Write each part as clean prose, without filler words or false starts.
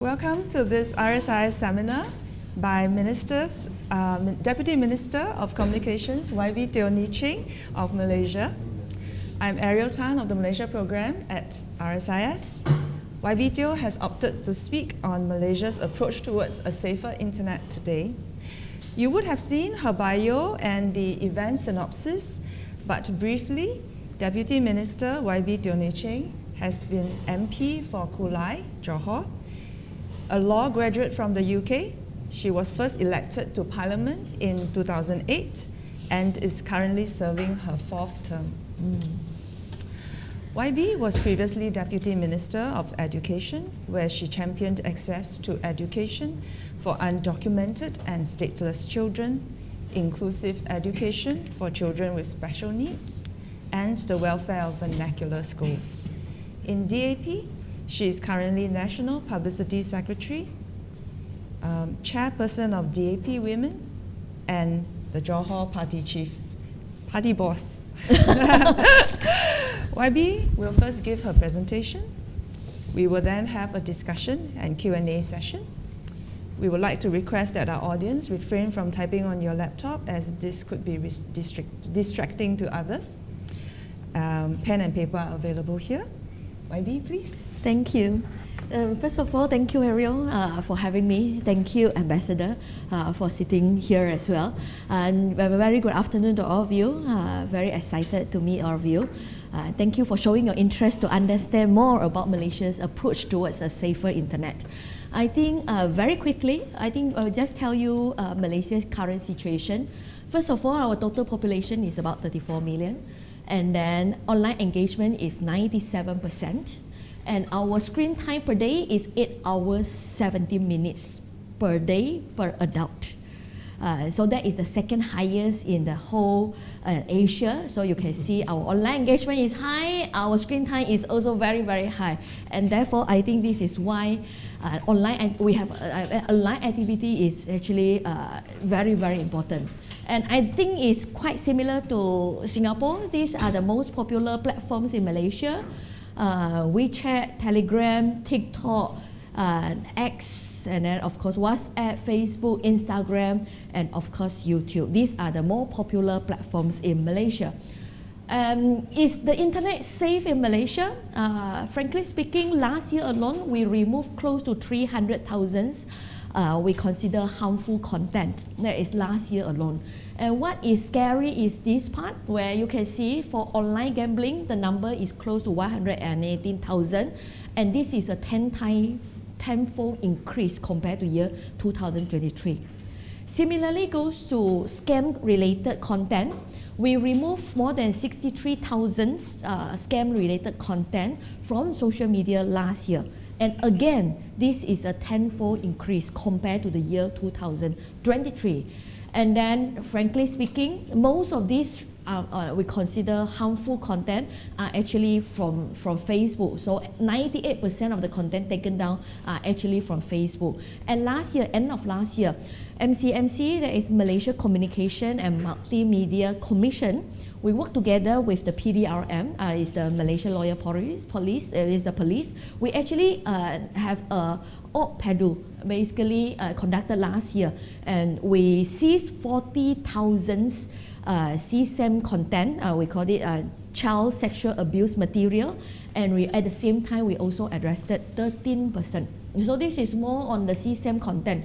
Welcome to this RSIS seminar by Deputy Minister of Communications, YB Teo Nie Ching of Malaysia. I'm Ariel of the Malaysia program at RSIS. YB Teo has opted to speak on Malaysia's approach towards a safer internet today. You would have seen her bio and the event synopsis, but briefly, Deputy Minister YB Teo Nie Ching has been MP for Kulai, Johor. A law graduate from the UK, she was first elected to Parliament in 2008 and is currently serving her 4th term. YB was previously Deputy Minister of Education, where she championed access to education for undocumented and stateless children, inclusive education for children with special needs, and the welfare of vernacular schools. In DAP, she is currently National Publicity Secretary, Chairperson of DAP Women, and the Johor Party Chief, Party Boss. YB will first give her presentation. We will then have a discussion and Q&A session. We would like to request that our audience refrain from typing on your laptop, as this could be distracting to others. Pen and paper are available here. YB, please. Thank you. First of all, thank you, Ariel, for having me. Thank you, Ambassador, for sitting here as well. And a very good afternoon to all of you. Very excited to meet all of you. Thank you for showing your interest to understand more about Malaysia's approach towards a safer internet. I think very quickly, I'll just tell you Malaysia's current situation. First of all, our total population is about 34 million. And then online engagement is 97%. And our screen time per day is 8 hours, 70 minutes per day per adult. So that is the second highest in the whole Asia. So you can see our online engagement is high, our screen time is also very, very high. And therefore, I think this is why online activity is actually very, very important. And I think it's quite similar to Singapore. These are the most popular platforms in Malaysia. WeChat, Telegram, TikTok, X, and then of course WhatsApp, Facebook, Instagram, and of course YouTube. These are the more popular platforms in Malaysia. Is the internet safe in Malaysia? Frankly speaking, last year alone, we removed close to 300,000 we consider harmful content. That is last year alone. And what is scary is this part, where you can see for online gambling, the number is close to 118,000, and this is a tenfold increase compared to year 2023. Similarly goes to scam-related content. We removed more than 63,000 scam-related content from social media last year. And again, this is a tenfold increase compared to the year 2023. And then, frankly speaking, most of these we consider harmful content are actually from Facebook. So 98% of the content taken down are actually from Facebook. And last year, end of last year, MCMC, that is Malaysia Communication and Multimedia Commission, we work together with the PDRM, is the Malaysia Lawyer Police, is the police. We actually have a OPEDU, basically conducted last year, and we seized 40,000 CSAM content, we call it child sexual abuse material, and we at the same time we also arrested 13%. So this is more on the CSAM content,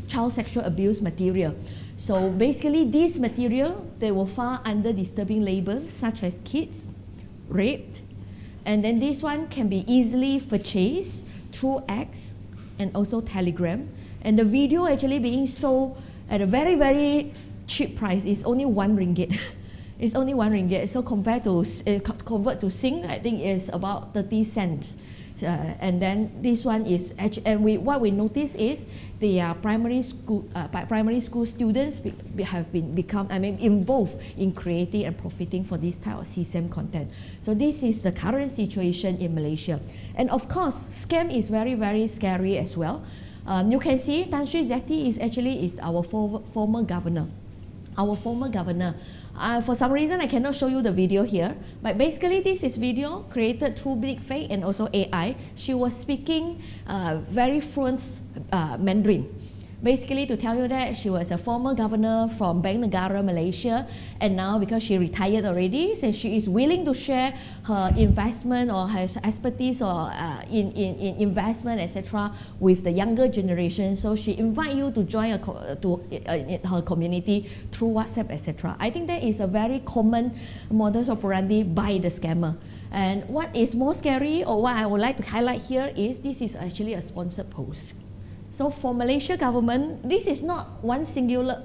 child sexual abuse material. So basically this material, they will fall under disturbing labels such as kids, rape, and then this one can be easily purchased through X and also Telegram. And the video actually being sold at a very, very cheap price. It's only 1 ringgit. It's only 1 ringgit. So compared to convert to Sing, I think it's about 30 cents. And then this one is actually, and what we notice is the primary school students have become involved in creating and profiting for this type of CSAM content. So this is the current situation in Malaysia. And of course, scam is very, very scary as well. You can see Tan Sri Zeti is our former governor. Our former governor For some reason, I cannot show you the video here, but basically this is video created through deepfake and also AI. She was speaking very fluent Mandarin. Basically, to tell you that she was a former governor from Bank Negara, Malaysia, and now because she retired already, so she is willing to share her investment or her expertise or in investment, etc., with the younger generation. So she invite you to join her community through WhatsApp, etc. I think that is a very common modus operandi by the scammer. And what is more scary, or what I would like to highlight here, is this is actually a sponsored post. So for Malaysia government, this is not one singular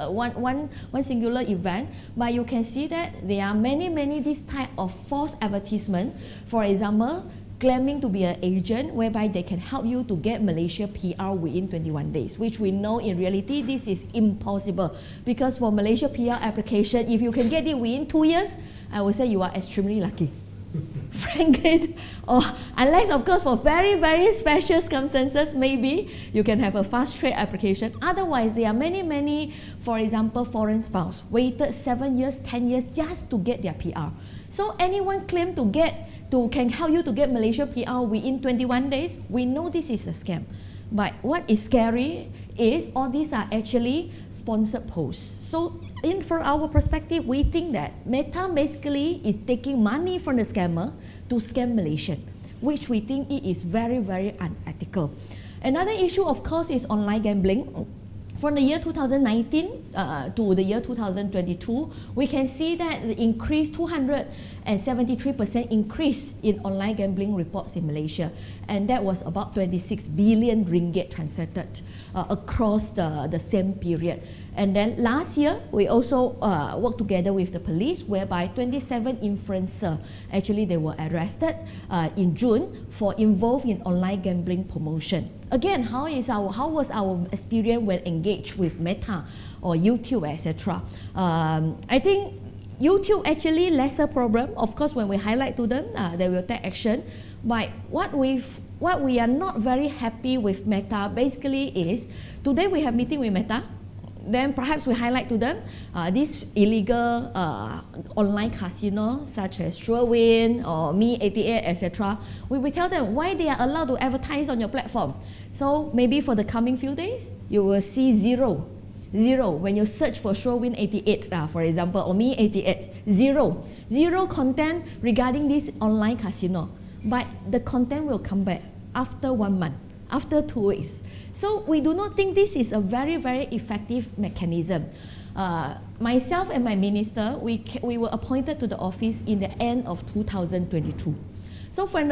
singular event, but you can see that there are many this type of false advertisement. For example, claiming to be an agent whereby they can help you to get Malaysia PR within 21 days, which we know in reality this is impossible, because for Malaysia PR application, if you can get it within 2 years, I would say you are extremely lucky. Frankly, or unless of course for very special circumstances, maybe you can have a fast track application. Otherwise, there are many, for example, foreign spouse waited 7 years, 10 years just to get their PR. So anyone claim can help you to get Malaysia PR within 21 days, we know this is a scam. But what is scary is all these are actually sponsored posts. So from our perspective, we think that Meta basically is taking money from the scammer to scam Malaysian, which we think it is very unethical. Another issue, of course, is online gambling. From the year 2019 to the year 2022, we can see that the increase 273% increase in online gambling reports in Malaysia, and that was about 26 billion ringgit transacted across the same period. And then last year, we also worked together with the police, whereby 27 influencers, actually they were arrested in June for involved in online gambling promotion. Again, how was our experience when engaged with Meta or YouTube, etc.? I think YouTube actually lesser problem. Of course, when we highlight to them, they will take action. But what we are not very happy with Meta basically is, today we have meeting with Meta. Then perhaps we highlight to them this illegal online casino such as SureWin or Me88, etc. We will tell them why they are allowed to advertise on your platform. So maybe for the coming few days, you will see zero when you search for SureWin 88, for example, or Me88, zero content regarding this online casino. But the content will come back after 1 month, after 2 weeks. So we do not think this is a very effective mechanism. Myself and my minister, we were appointed to the office in the end of 2022. So from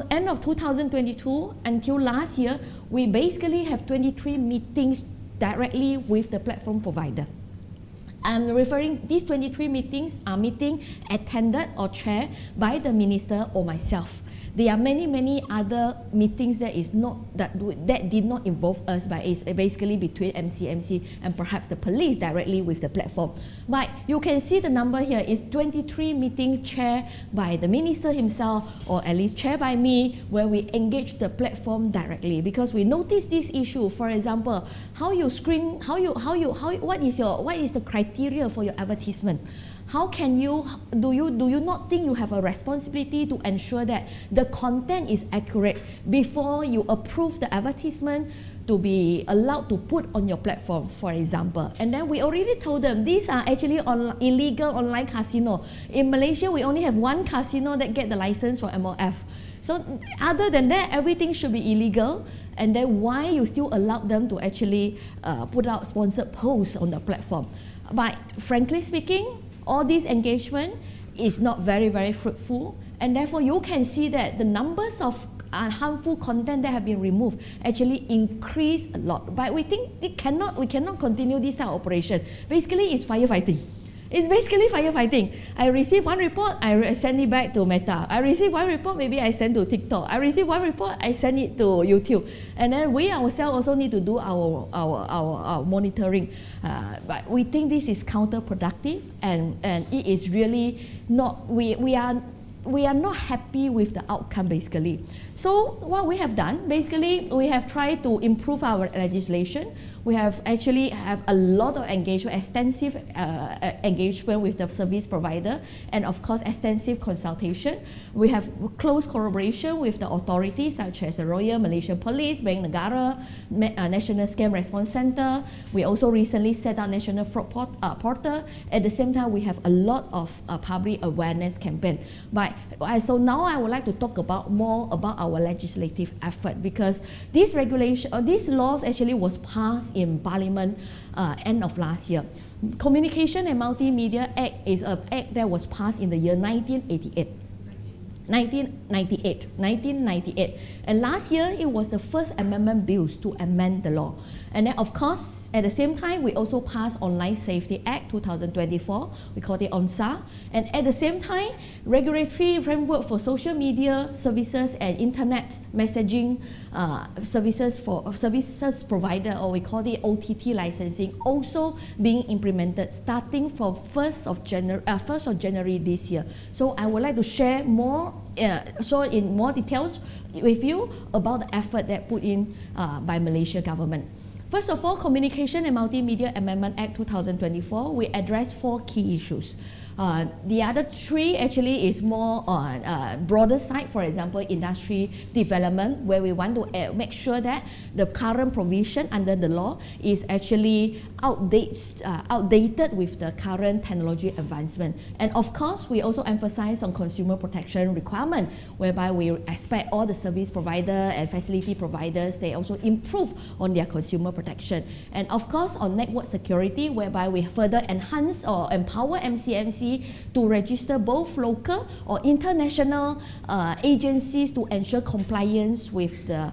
end of 2022 until last year, we basically have 23 meetings directly with the platform provider. I'm referring, these 23 meetings are meetings attended or chaired by the minister or myself. There are many other meetings that did not involve us, but it's basically between MC and perhaps the police directly with the platform. But you can see the number here is 23 meetings chaired by the minister himself, or at least chaired by me, where we engage the platform directly, because we notice this issue. For example, how you screen, what is the criteria for your advertisement? How can do you not think you have a responsibility to ensure that the content is accurate before you approve the advertisement to be allowed to put on your platform, for example? And then we already told them these are actually illegal online casino. In Malaysia, we only have one casino that get the license for MOF. So other than that, everything should be illegal. And then why you still allow them to actually put out sponsored posts on the platform? But frankly speaking, all this engagement is not very fruitful, and therefore you can see that the numbers of harmful content that have been removed actually increase a lot. But we think we cannot continue this type of operation. Basically, it's firefighting. It's basically firefighting. I receive one report, I send it back to Meta. I receive one report, maybe I send to TikTok. I receive one report, I send it to YouTube. And then we ourselves also need to do our monitoring. But we think this is counterproductive, and it is really not, we are not happy with the outcome basically. So what we have done, basically we have tried to improve our legislation. We have actually have a lot of engagement, extensive engagement with the service provider, and of course extensive consultation. We have close collaboration with the authorities such as the Royal Malaysian Police, Bank Negara, National Scam Response Center. We also recently set up National Fraud Portal. At the same time, we have a lot of public awareness campaign. So now I would like to talk more about our legislative effort, because these laws actually was passed in Parliament end of last year. Communication and Multimedia Act is an act that was passed in the year 1998. And last year, it was the first amendment bills to amend the law. And then, of course, at the same time, we also passed Online Safety Act 2024. We call it ONSA. And at the same time, regulatory framework for social media services and internet messaging services for services provider, or we call it OTT licensing, also being implemented starting from 1st of January this year. So I would like to share more, show in more details with you about the effort that put in by Malaysia government. First of all, Communication and Multimedia Amendment Act 2024, we address 4 key issues. The other 3 actually is more on broader side, for example, industry development, where we want to make sure that the current provision under the law is actually outdated with the current technology advancement. And of course, we also emphasize on consumer protection requirement, whereby we expect all the service provider and facility providers, they also improve on their consumer protection. And of course, on network security, whereby we further enhance or empower MCMC to register both local or international agencies to ensure compliance with the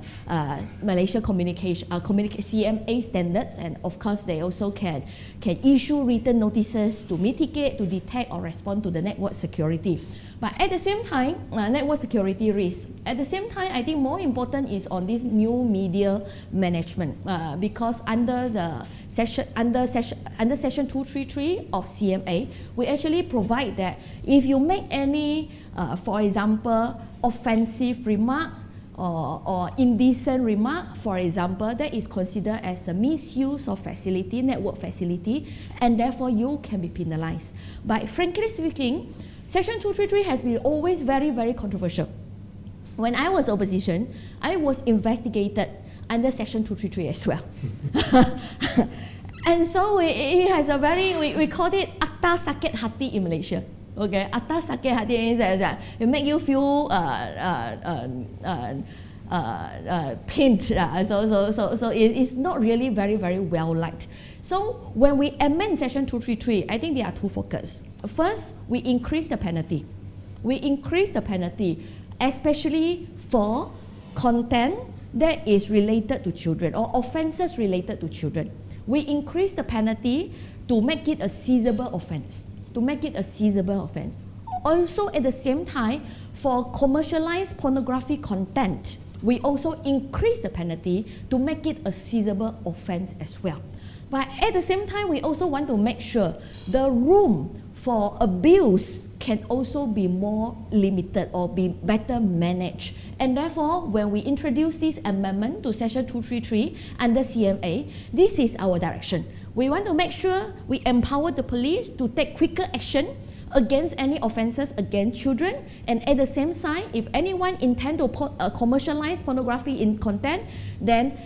Malaysia CMA standards. And of course, they also can issue written notices to mitigate, to detect or respond to the network security. But at the same time, network security risk. At the same time, I think more important is on this new media management, because under Section 233 of CMA, we actually provide that if you make any, for example, offensive remark or indecent remark, for example, that is considered as a misuse of facility, network facility, and therefore you can be penalized. But frankly speaking, Section 233 has been always very, very controversial. When I was opposition, I was investigated under Section 233 as well. And so it has a very, we call it akta sakit hati in Malaysia. Okay, akta sakit hati is it make you feel pained. So it's not really very, very well liked. So when we amend Section 233, I think there are 2 focus. First, we increase the penalty. We increase the penalty, especially for content that is related to children or offences related to children. We increase the penalty to make it a seizable offence. Also, at the same time, for commercialized pornography content, we also increase the penalty to make it a seizable offence as well. But at the same time, we also want to make sure the room for abuse can also be more limited or be better managed. And therefore, when we introduce this amendment to Section 233 under CMA, this is our direction. We want to make sure we empower the police to take quicker action against any offences against children, and at the same time, if anyone intend to commercialize pornography in content, then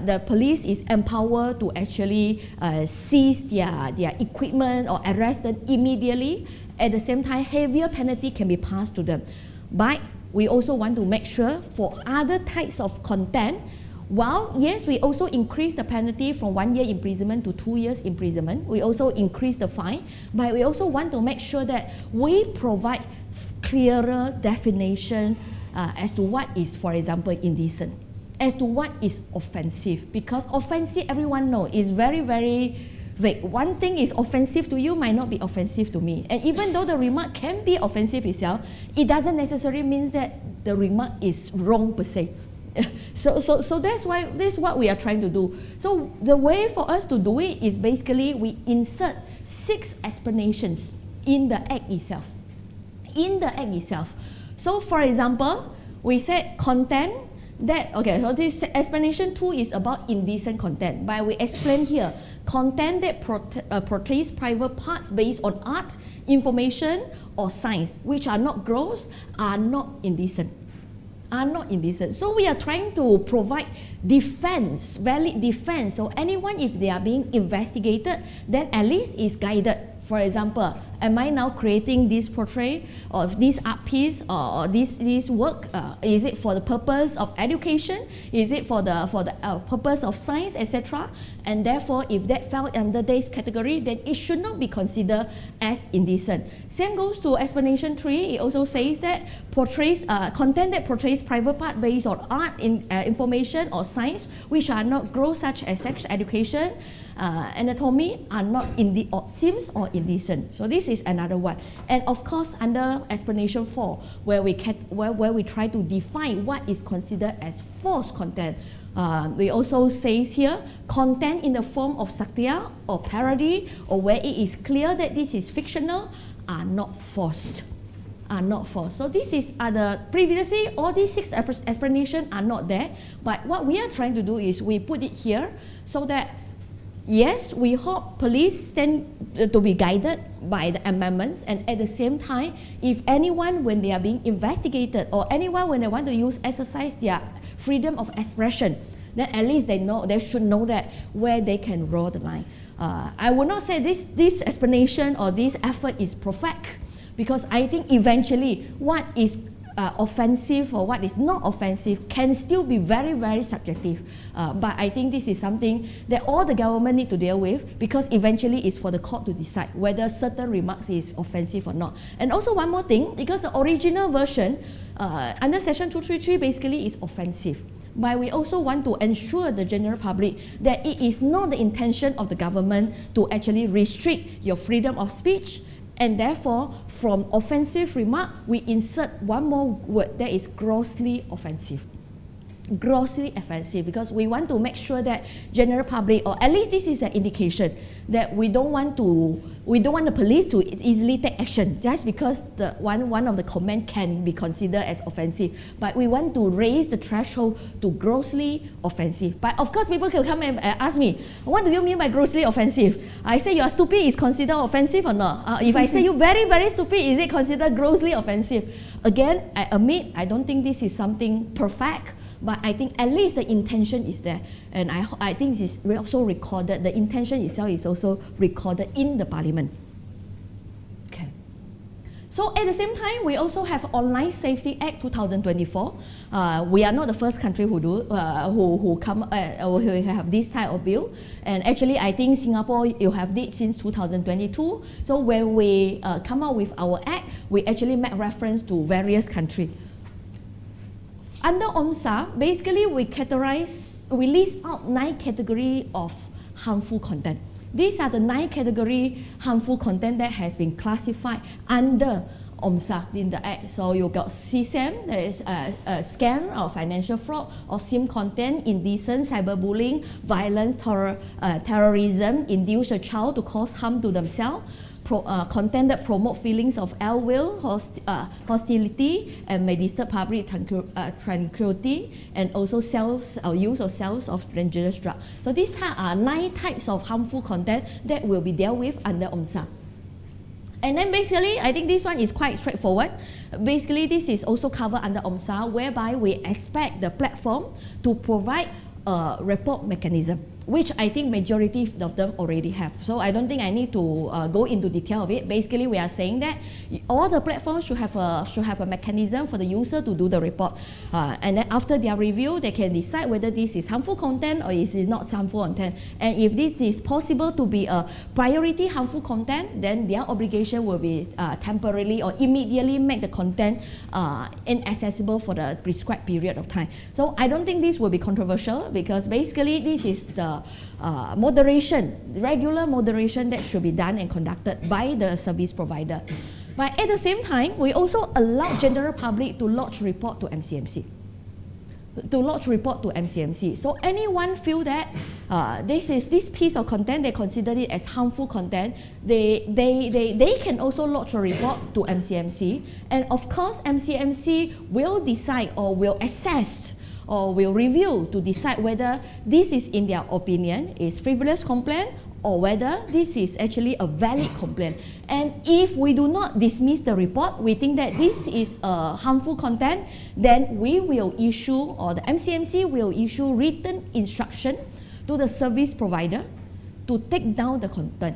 the police is empowered to actually seize their equipment or arrest them immediately. At the same time, heavier penalty can be passed to them. But we also want to make sure for other types of content, while yes, we also increase the penalty from 1 year imprisonment to 2 years imprisonment, we also increase the fine, but we also want to make sure that we provide clearer definition as to what is, for example, indecent, as to what is offensive, because offensive, everyone knows, is very, very vague. One thing is offensive to you might not be offensive to me, and even though the remark can be offensive itself, it doesn't necessarily mean that the remark is wrong per se. So that's what we are trying to do. So the way for us to do it is basically we insert 6 explanations in the act itself. So for example, we said content that, okay, so this explanation 2 is about indecent content, but we explain here, content that portrays private parts based on art, information, or science, which are not gross, are not indecent. So we are trying to provide defense, valid defense. So anyone, if they are being investigated, then at least is guided. For example, am I now creating this portrait or this art piece or this work? Is it for the purpose of education? Is it for the purpose of science, etc.? And therefore, if that fell under this category, then it should not be considered as indecent. Same goes to explanation 3. It also says that content that portrays private part based on art, information, or science, which are not gross, such as sex education, anatomy, are not seems or indecent. So this is another one. And of course, under explanation 4, where we try to define what is considered as false content, we also says here, content in the form of satire or parody, or where it is clear that this is fictional, are not forced. So this is previously all these 6 explanations are not there, but what we are trying to do is we put it here so that yes, we hope police stand to be guided by the amendments, and at the same time, if anyone, when they are being investigated, or anyone when they want to exercise their freedom of expression, then at least they should know that where they can draw the line. I would not say this explanation or this effort is perfect, because I think eventually what is offensive or what is not offensive can still be very, very subjective. But I think this is something that all the government need to deal with, because eventually it's for the court to decide whether certain remarks is offensive or not. And also one more thing, because the original version under section 233 basically is offensive. But we also want to ensure the general public that it is not the intention of the government to actually restrict your freedom of speech, and therefore from offensive remark we insert one more word, that is grossly offensive. Grossly offensive, because we want to make sure that general public, or at least this is an indication that we don't want the police to easily take action just because one of the comment can be considered as offensive, but we want to raise the threshold to grossly offensive. But of course people can come and ask me, what do you mean by grossly offensive? I say you are stupid is considered offensive or not? If I say you very, very stupid, is it considered grossly offensive? Again, I admit I don't think this is something perfect, but I think at least the intention is there, and I think this is also recorded. The intention itself is also recorded in the parliament. Okay. So at the same time, we also have Online Safety Act 2024. We are not the first country who have this type of bill, and actually I think Singapore you have this since 2022. So when we come out with our act, we actually make reference to various countries. Under OMSA, basically we list out 9 categories of harmful content. These are the 9 category harmful content that has been classified under OMSA in the Act. So you got CSAM, that is scam or financial fraud, or SIM content, indecent, cyberbullying, violence, terrorism, induce a child to cause harm to themselves, content that promote feelings of ill will, hostility, and may disturb public tranquility, and also use or sales of dangerous drugs. So these are 9 types of harmful content that will be dealt with under OMSA. And then basically, I think this one is quite straightforward. Basically, this is also covered under OMSA, whereby we expect the platform to provide a report mechanism, which I think majority of them already have. So I don't think I need to go into detail of it. Basically, we are saying that all the platforms should have a mechanism for the user to do the report. And then after their review, they can decide whether this is harmful content or is it not harmful content. And if this is possible to be a priority harmful content, then their obligation will be temporarily or immediately make the content inaccessible for the prescribed period of time. So I don't think this will be controversial, because basically this is the regular moderation that should be done and conducted by the service provider. But at the same time, we also allow general public to lodge report to MCMC. So anyone feel that this piece of content, they consider it as harmful content, they can also lodge a report to MCMC. And of course, MCMC will decide or will assess or will review to decide whether this is, in their opinion, is frivolous complaint or whether this is actually a valid complaint. And if we do not dismiss the report, we think that this is harmful content, then we will issue, or the MCMC will issue written instruction to the service provider to take down the content.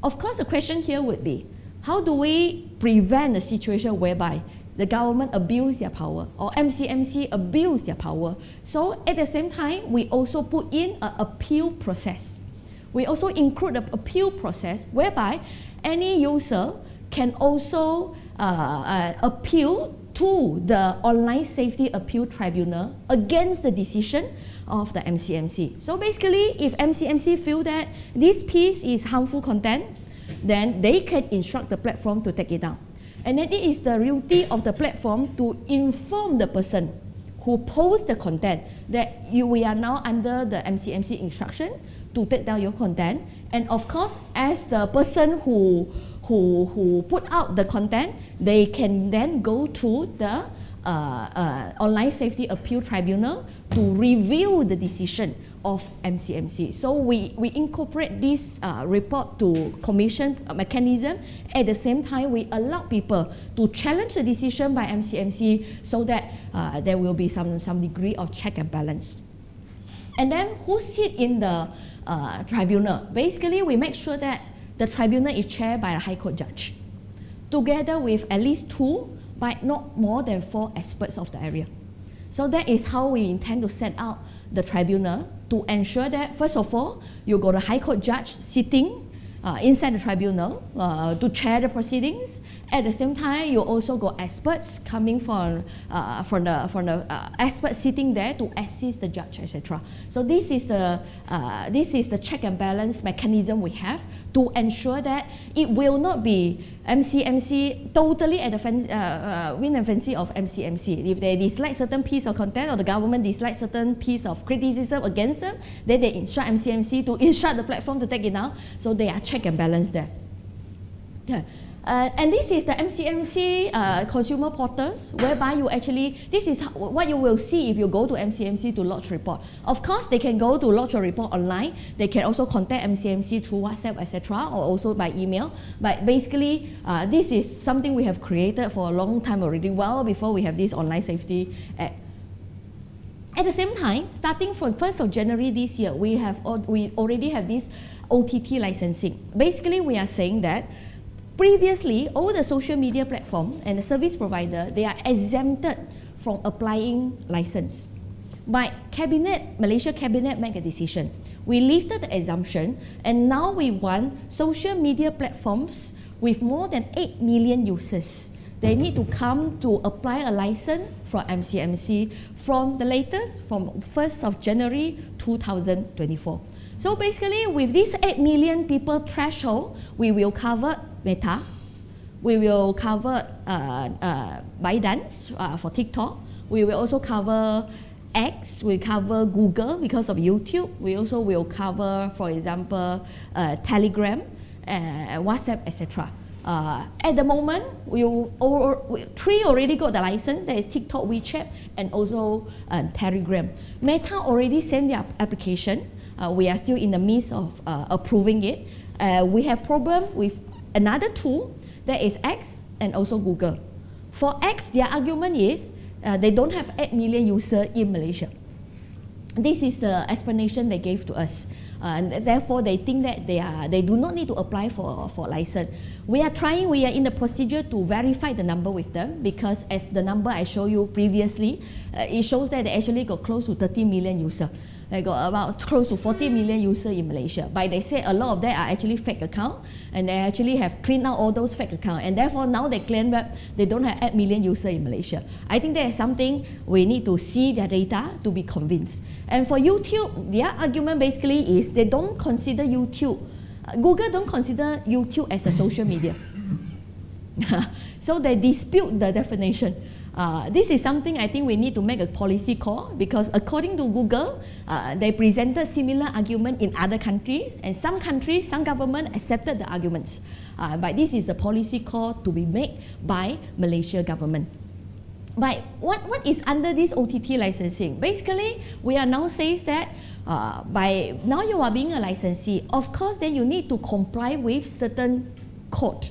Of course, the question here would be, how do we prevent a situation whereby the government abuse their power or MCMC abuse their power? So at the same time, we also put in an appeal process. We also include an appeal process whereby any user can also appeal to the Online Safety Appeal Tribunal against the decision of the MCMC. So basically, if MCMC feel that this piece is harmful content, then they can instruct the platform to take it down. And then it is the duty of the platform to inform the person who posts the content that we are now under the MCMC instruction to take down your content. And of course, as the person who put out the content, they can then go to the Online Safety Appeal Tribunal to review the decision of MCMC. So we incorporate this report to commission mechanism. At the same time, we allow people to challenge the decision by MCMC so that there will be some degree of check and balance. And then who sit in the tribunal? Basically, we make sure that the tribunal is chaired by a High Court judge, together with at least 2, but not more than 4 experts of the area. So that is how we intend to set out the tribunal, to ensure that, first of all, you got a High Court judge sitting inside the tribunal to chair the proceedings. At the same time, you also got experts coming from the experts sitting there to assist the judge, etc. So this is the check and balance mechanism we have to ensure that it will not be MCMC totally at the whim and fancy of MCMC. If they dislike certain piece of content or the government dislikes certain piece of criticism against them, then they instruct MCMC to instruct the platform to take it down. So they are check and balance there. Yeah. And this is the MCMC consumer portals, whereby you actually, this is what you will see if you go to MCMC to lodge report. Of course, they can go to lodge a report online. They can also contact MCMC through WhatsApp, etc., or also by email. But basically, this is something we have created for a long time already, well before we have this Online Safety Act. At the same time, starting from 1st of January this year, we already have this OTT licensing. Basically, we are saying that previously, all the social media platform and the service provider, they are exempted from applying license. But Malaysia Cabinet made a decision. We lifted the exemption, and now we want social media platforms with more than 8 million users. They need to come to apply a license from MCMC from the latest, from 1st of January 2024. So basically, with this 8 million people threshold, we will cover Meta, we will cover ByteDance for TikTok, we will also cover X, we cover Google because of YouTube, we also will cover, for example, Telegram, WhatsApp, etc. At the moment, 3 already got the license, that is TikTok, WeChat, and also Telegram. Meta already sent their application. We are still in the midst of approving it. We have problem with another tool, that is X and also Google. For X, their argument is they don't have 8 million users in Malaysia. This is the explanation they gave to us. And therefore, they think that they do not need to apply for a license. We are in the procedure to verify the number with them, because as the number I showed you previously, it shows that they actually got close to 30 million users. They got about close to 40 million users in Malaysia. But they say a lot of them are actually fake accounts, and they actually have cleaned out all those fake accounts. And therefore, now they claim that they don't have 8 million users in Malaysia. I think that is something we need to see their data to be convinced. And for YouTube, their argument basically is they don't consider YouTube, Google don't consider YouTube as a social media. So they dispute the definition. This is something I think we need to make a policy call, because according to Google, they presented similar argument in other countries, and some countries, some government accepted the arguments. But this is a policy call to be made by Malaysia government. But what is under this OTT licensing? Basically, we are now says that by now you are being a licensee, of course then you need to comply with certain code.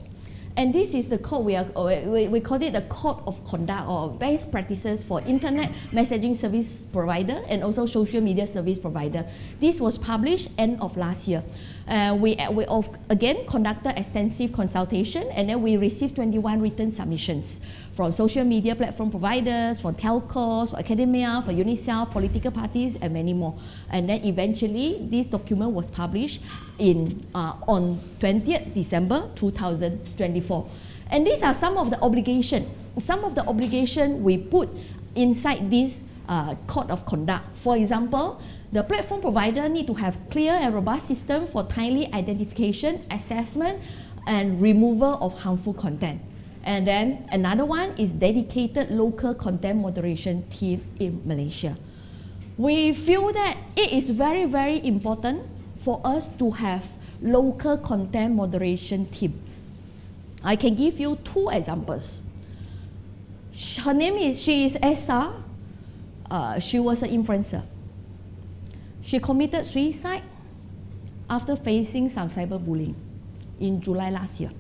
And this is the code we call it the code of conduct or best practices for internet messaging service provider and also social media service provider. This was published end of last year. We again conducted extensive consultation, and then we received 21 written submissions from social media platform providers, from telcos, for academia, for UNICEF, political parties, and many more. And then eventually, this document was published on 20th December 2024. And these are some of the obligations. Some of the obligations we put inside this code of conduct. For example, the platform provider need to have clear and robust system for timely identification, assessment, and removal of harmful content. And then another one is dedicated local content moderation team in Malaysia. We feel that it is very, very important for us to have local content moderation team. I can give you two examples. Her name she is Esa. She was an influencer. She committed suicide after facing some cyberbullying in July last year.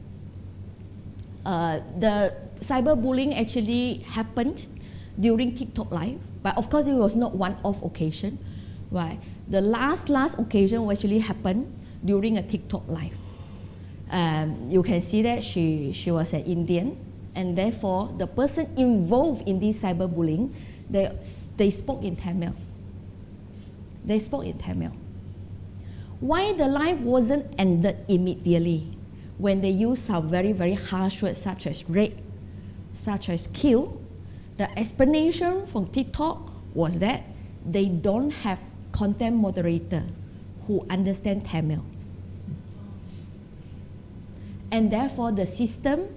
The cyberbullying actually happened during TikTok live, but of course it was not one-off occasion. Right? The last occasion actually happened during a TikTok live. You can see that she was an Indian, and therefore the person involved in this cyberbullying, they spoke in Tamil. They spoke in Tamil. Why the live wasn't ended immediately when they used some very, very harsh words such as rape, such as kill? The explanation from TikTok was that they don't have content moderator who understand Tamil. And therefore the system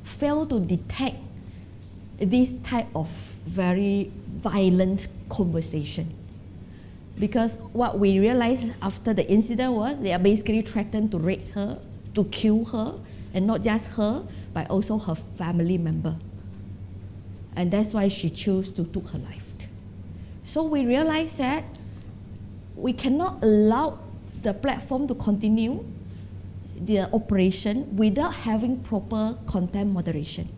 failed to detect this type of very violent conversation. Because what we realized after the incident was they are basically threatened to rape her, to kill her, and not just her, but also her family member. And that's why she chose to take her life. So we realized that we cannot allow the platform to continue the operation without having proper content moderation.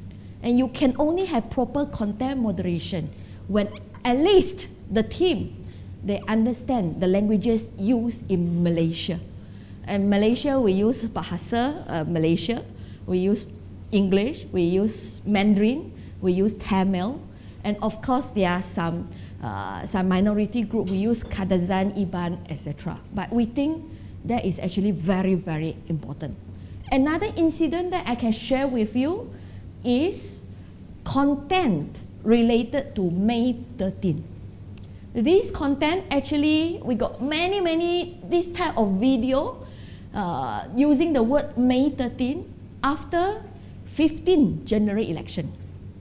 And you can only have proper content moderation when at least the team, they understand the languages used in Malaysia. And Malaysia, we use Bahasa Malaysia, we use English, we use Mandarin, we use Tamil, and of course there are some minority group, we use Kadazan, Iban, etc. But we think that is actually very, very important. Another incident that I can share with you is content related to May 13. This content actually, we got many this type of video using the word May 13 after 15 January election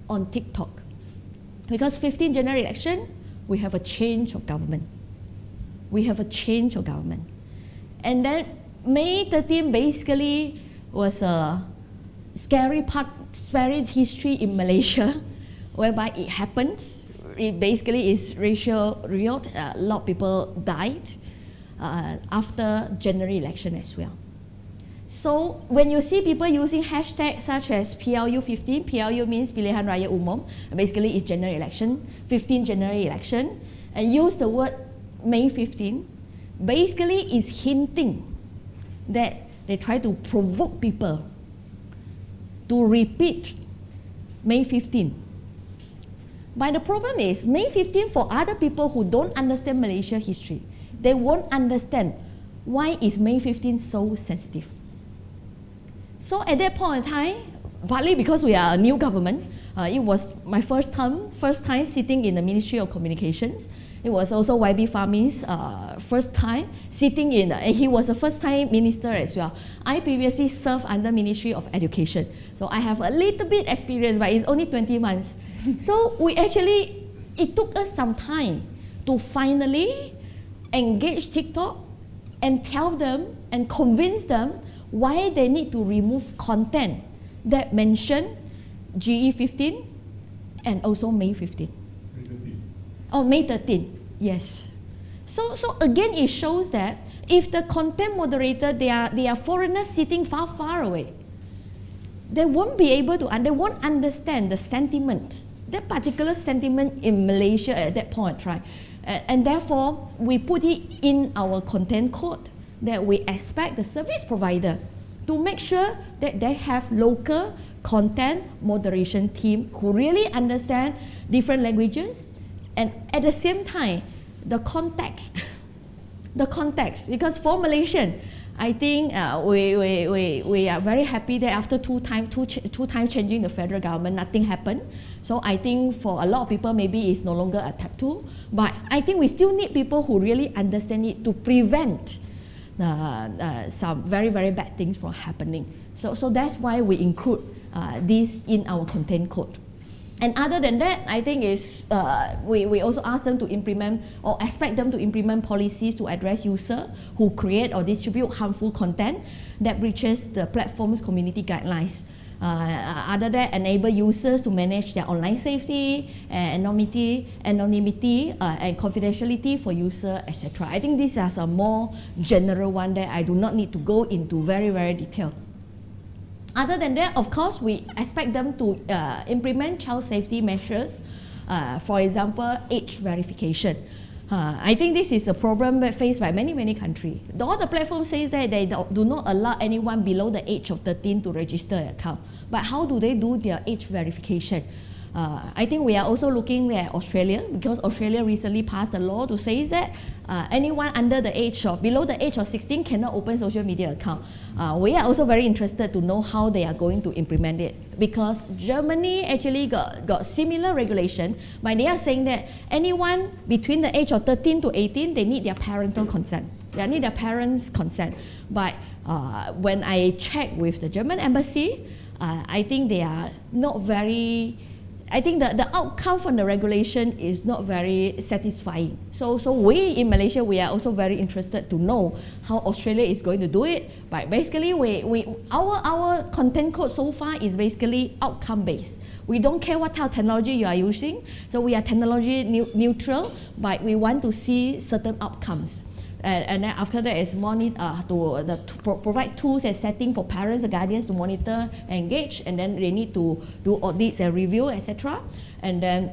on TikTok. Because 15 January election, we have a change of government. We have a change of government. And then May 13 basically was a scary history in Malaysia, whereby it happened. It basically is racial riot. A lot of people died after January election as well. So when you see people using hashtags such as PLU15, PLU means Pilihan Raya Umum, basically it's general election, 15 January election, and use the word May 15, basically is hinting that they try to provoke people to repeat May 15. But the problem is, May 15 for other people who don't understand Malaysia history, they won't understand why is May 15 so sensitive. So at that point in time, partly because we are a new government, it was my first time sitting in the Ministry of Communications. It was also YB Fahmi's first time sitting in, and he was a first time minister as well. I previously served under Ministry of Education. So I have a little bit experience, but it's only 20 months. So it took us some time to finally engage TikTok and tell them and convince them why they need to remove content that mention GE15, and also May 15. Oh, May 13, yes. So again, it shows that if the content moderator, they are foreigners sitting far, far away, they won't be able to, and they won't understand the sentiment, that particular sentiment in Malaysia at that point, right? And therefore, we put it in our content code that we expect the service provider to make sure that they have local content moderation team who really understand different languages, and at the same time, the context, because for Malaysian, I think we are very happy that after two times changing the federal government, nothing happened. So I think for a lot of people, maybe it's no longer a taboo, but I think we still need people who really understand it to prevent some very, very bad things from happening. So that's why we include this in our content code. And other than that, I think we also ask them to implement or expect them to implement policies to address users who create or distribute harmful content that breaches the platform's community guidelines. Other than that, enable users to manage their online safety, anonymity, and confidentiality for users, etc. I think these are some more general one that I do not need to go into very, very detail. Other than that, of course, we expect them to implement child safety measures, for example, age verification. I think this is a problem faced by many, many countries. All the platforms say that they do not allow anyone below the age of 13 to register an account. But how do they do their age verification? I think we are also looking at Australia, because Australia recently passed a law to say that anyone under the age of, below the age of 16 cannot open social media account. We are also very interested to know how they are going to implement it, because Germany actually got similar regulation, but they are saying that anyone between the age of 13 to 18, they need their parental consent. They need their parents' consent. But when I check with the German embassy, I think they are not very, I think the outcome from the regulation is not very satisfying. So we in Malaysia, we are also very interested to know how Australia is going to do it. But basically, our content code so far is basically outcome based. We don't care what type of technology you are using. So we are technology neutral, but we want to see certain outcomes. And then after that is provide tools and setting for parents and guardians to monitor, engage, and then they need to do audits and review, etc. And then,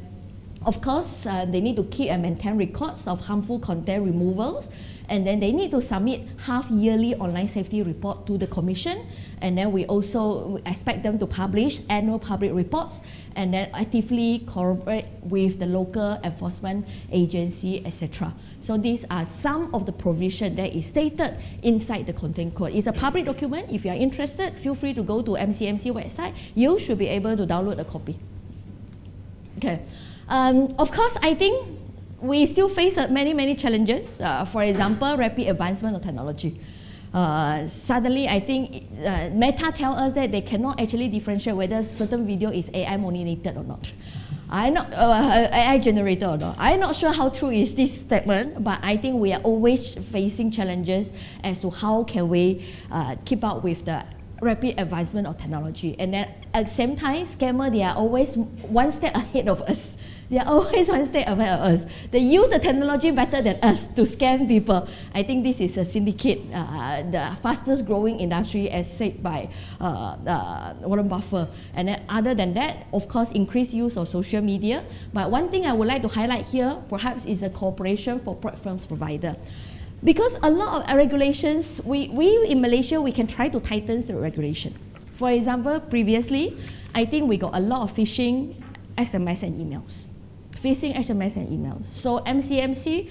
of course, they need to keep and maintain records of harmful content removals, and then they need to submit half-yearly online safety report to the Commission. And then we also expect them to publish annual public reports, and then actively cooperate with the local enforcement agency, etc. So these are some of the provision that is stated inside the content code. It's a public document. If you are interested, feel free to go to MCMC website. You should be able to download a copy. Okay. Of course, I think we still face many, many challenges. For example, rapid advancement of technology. Suddenly, I think Meta tells us that they cannot actually differentiate whether certain video is AI moderated or not. AI generated or not. I'm not sure how true is this statement, but I think we are always facing challenges as to how can we keep up with the rapid advancement of technology. And then at the same time, scammers, they are always one step ahead of us. They are always one step ahead of us. They use the technology better than us to scam people. I think this is a syndicate, the fastest growing industry, as said by Warren Buffett. And then other than that, of course, increased use of social media. But one thing I would like to highlight here, perhaps, is the cooperation for platforms provider. Because a lot of regulations, we in Malaysia, we can try to tighten the regulation. For example, previously, I think we got a lot of phishing SMS and emails. So MCMC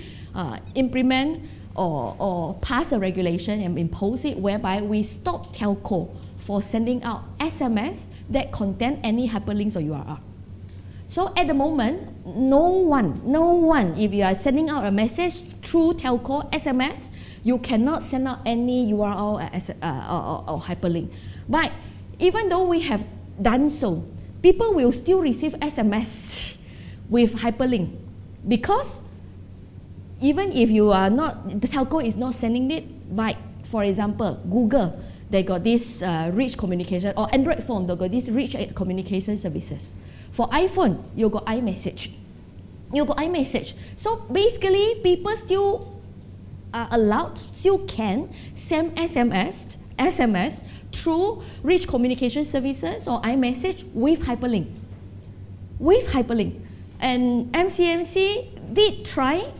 implement or pass a regulation and impose it whereby we stop telco for sending out SMS that contain any hyperlinks or URL. So at the moment, no one, if you are sending out a message through telco SMS, you cannot send out any URL or hyperlink. But even though we have done so, people will still receive SMS with hyperlink, because even if you are not, the telco is not sending it, but for example, Google, they got this rich communication, or Android phone, they got this rich communication services. For iPhone, you got iMessage. So basically, people still are allowed, still can send SMS through rich communication services or iMessage with hyperlink. And MCMC did try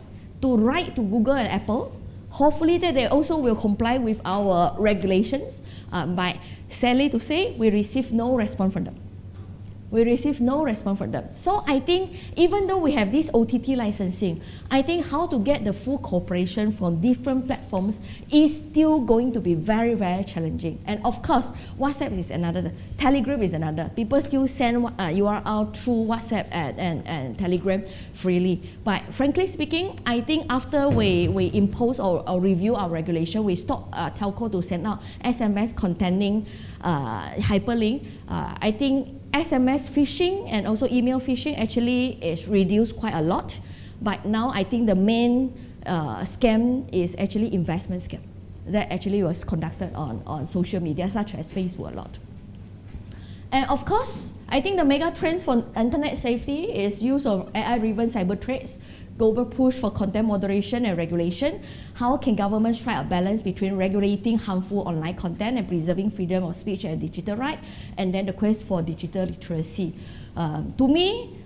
to write to Google and Apple. Hopefully that they also will comply with our regulations, but sadly to say, we received no response from them. So I think even though we have this OTT licensing, I think how to get the full cooperation from different platforms is still going to be very, very challenging. And of course, WhatsApp is another, Telegram is another. People still send URL through WhatsApp and Telegram freely. But frankly speaking, I think after we impose or review our regulation, we stop telco to send out SMS containing hyperlink. I think SMS phishing and also email phishing actually is reduced quite a lot. But now I think the main scam is actually investment scam that actually was conducted on social media such as Facebook a lot. And of course, I think the mega trends for internet safety is use of AI-driven cyber threats, global push for content moderation and regulation. How can governments strike a balance between regulating harmful online content and preserving freedom of speech and digital right? And then the quest for digital literacy. To me,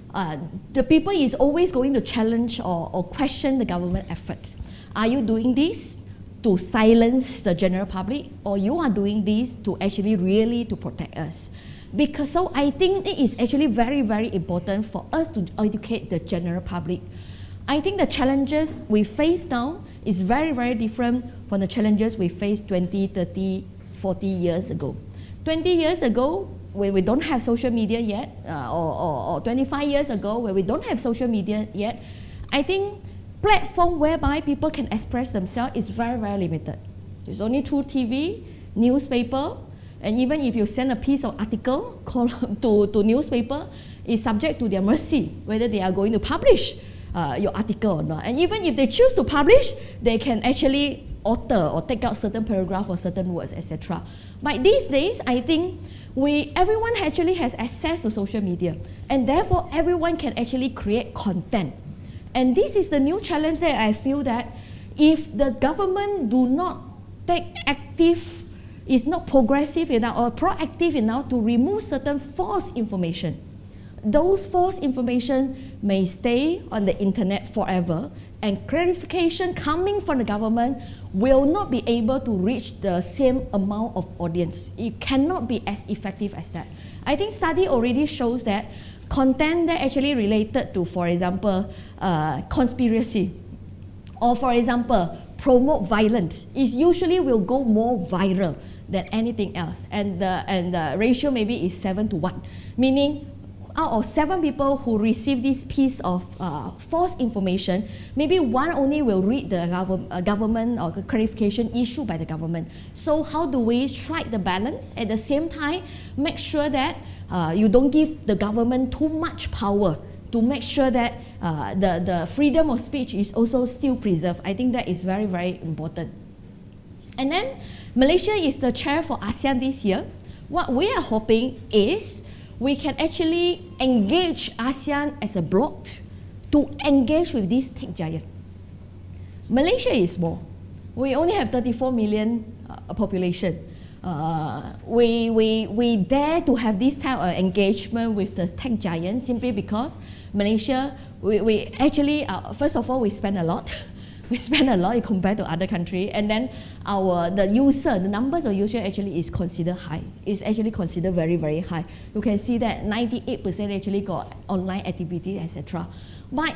the people is always going to challenge or question the government efforts. Are you doing this to silence the general public, or you are doing this to actually really to protect us? Because so I think it is actually very, very important for us to educate the general public. I think the challenges we face now is very, very different from the challenges we faced 20, 30, 40 years ago. 20 years ago, when we don't have social media yet, or 25 years ago, when we don't have social media yet, I think platform whereby people can express themselves is very, very limited. It's only through TV, newspaper, and even if you send a piece of article to newspaper, it's subject to their mercy, whether they are going to publish your article or not. And even if they choose to publish, they can actually alter or take out certain paragraph or certain words, etc. But these days, I think everyone actually has access to social media, and therefore everyone can actually create content. And this is the new challenge that I feel that if the government do not take active, is not progressive enough or proactive enough to remove certain false information, those false information may stay on the internet forever, and clarification coming from the government will not be able to reach the same amount of audience. It cannot be as effective as that. I think study already shows that content that actually related to, for example, conspiracy, or for example, promote violence, is usually will go more viral than anything else. And the ratio maybe is 7-1, meaning out of 7 people who receive this piece of false information, maybe 1 only will read the government or the clarification issued by the government. So how do we strike the balance? At the same time, make sure that you don't give the government too much power to make sure that the freedom of speech is also still preserved. I think that is very, very important. And then Malaysia is the chair for ASEAN this year. What we are hoping is we can actually engage ASEAN as a bloc to engage with this tech giant. Malaysia is small. We only have 34 million population. We dare to have this type of engagement with the tech giant simply because Malaysia, we actually, first of all, we spend a lot. We spend a lot compared to other countries, and then the numbers of users actually is considered high. It's actually considered very, very high. You can see that 98% actually got online activity, etc. But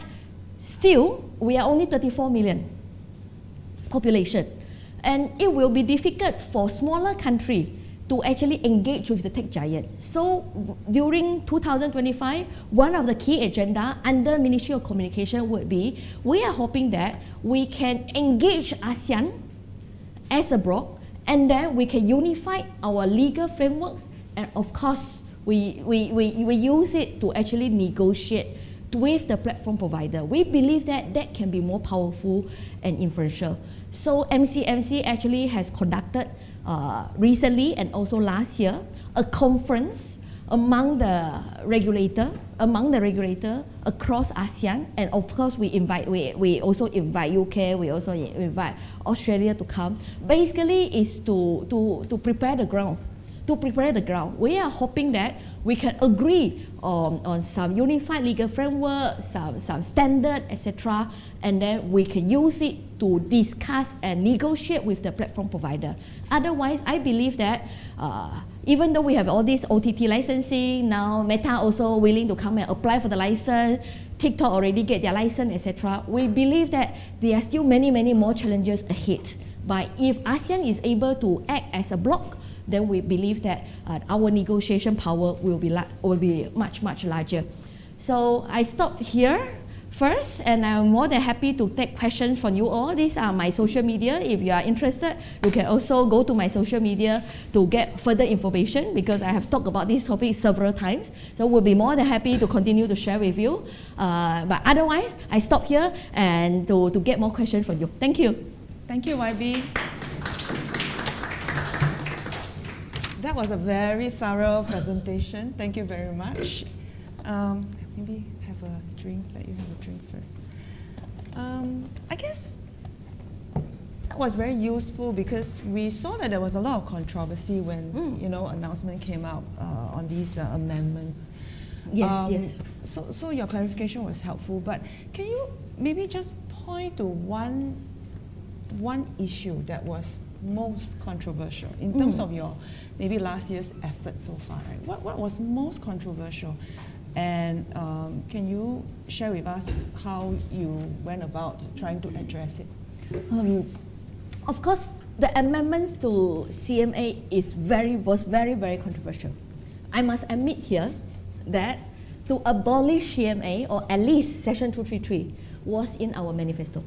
still, we are only 34 million population, and it will be difficult for smaller countries to actually engage with the tech giant. So during 2025, one of the key agenda under Ministry of Communication would be, we are hoping that we can engage ASEAN as a bloc, and then we can unify our legal frameworks, and of course, we use it to actually negotiate with the platform provider. We believe that that can be more powerful and influential. So MCMC actually has conducted recently and also last year a conference among the regulator across ASEAN, and of course we also invite UK, we also invite Australia to come. Basically, is to prepare the ground. We are hoping that we can agree on some unified legal framework, some standard, etc., and then we can use it to discuss and negotiate with the platform provider. Otherwise, I believe that even though we have all this OTT licensing, now Meta also willing to come and apply for the license, TikTok already get their license, etc., we believe that there are still many more challenges ahead. But if ASEAN is able to act as a bloc, then we believe that our negotiation power will be much larger. So I stop here first, and I'm more than happy to take questions from you all. These are my social media. If you are interested, you can also go to my social media to get further information, because I have talked about this topic several times. So we'll be more than happy to continue to share with you. But otherwise, I stop here and to get more questions from you. Thank you. Thank you, YB. That was a very thorough presentation. Thank you very much. Maybe have a drink, let you have a drink first. I guess that was very useful because we saw that there was a lot of controversy when announcement came out on these amendments. Yes. So your clarification was helpful, but can you maybe just point to one issue that was most controversial in terms of your maybe last year's efforts so far, right? What was most controversial? And can you share with us how you went about trying to address it? Of course, the amendments to CMA was very controversial. I must admit here that to abolish CMA, or at least Section 233, was in our manifesto.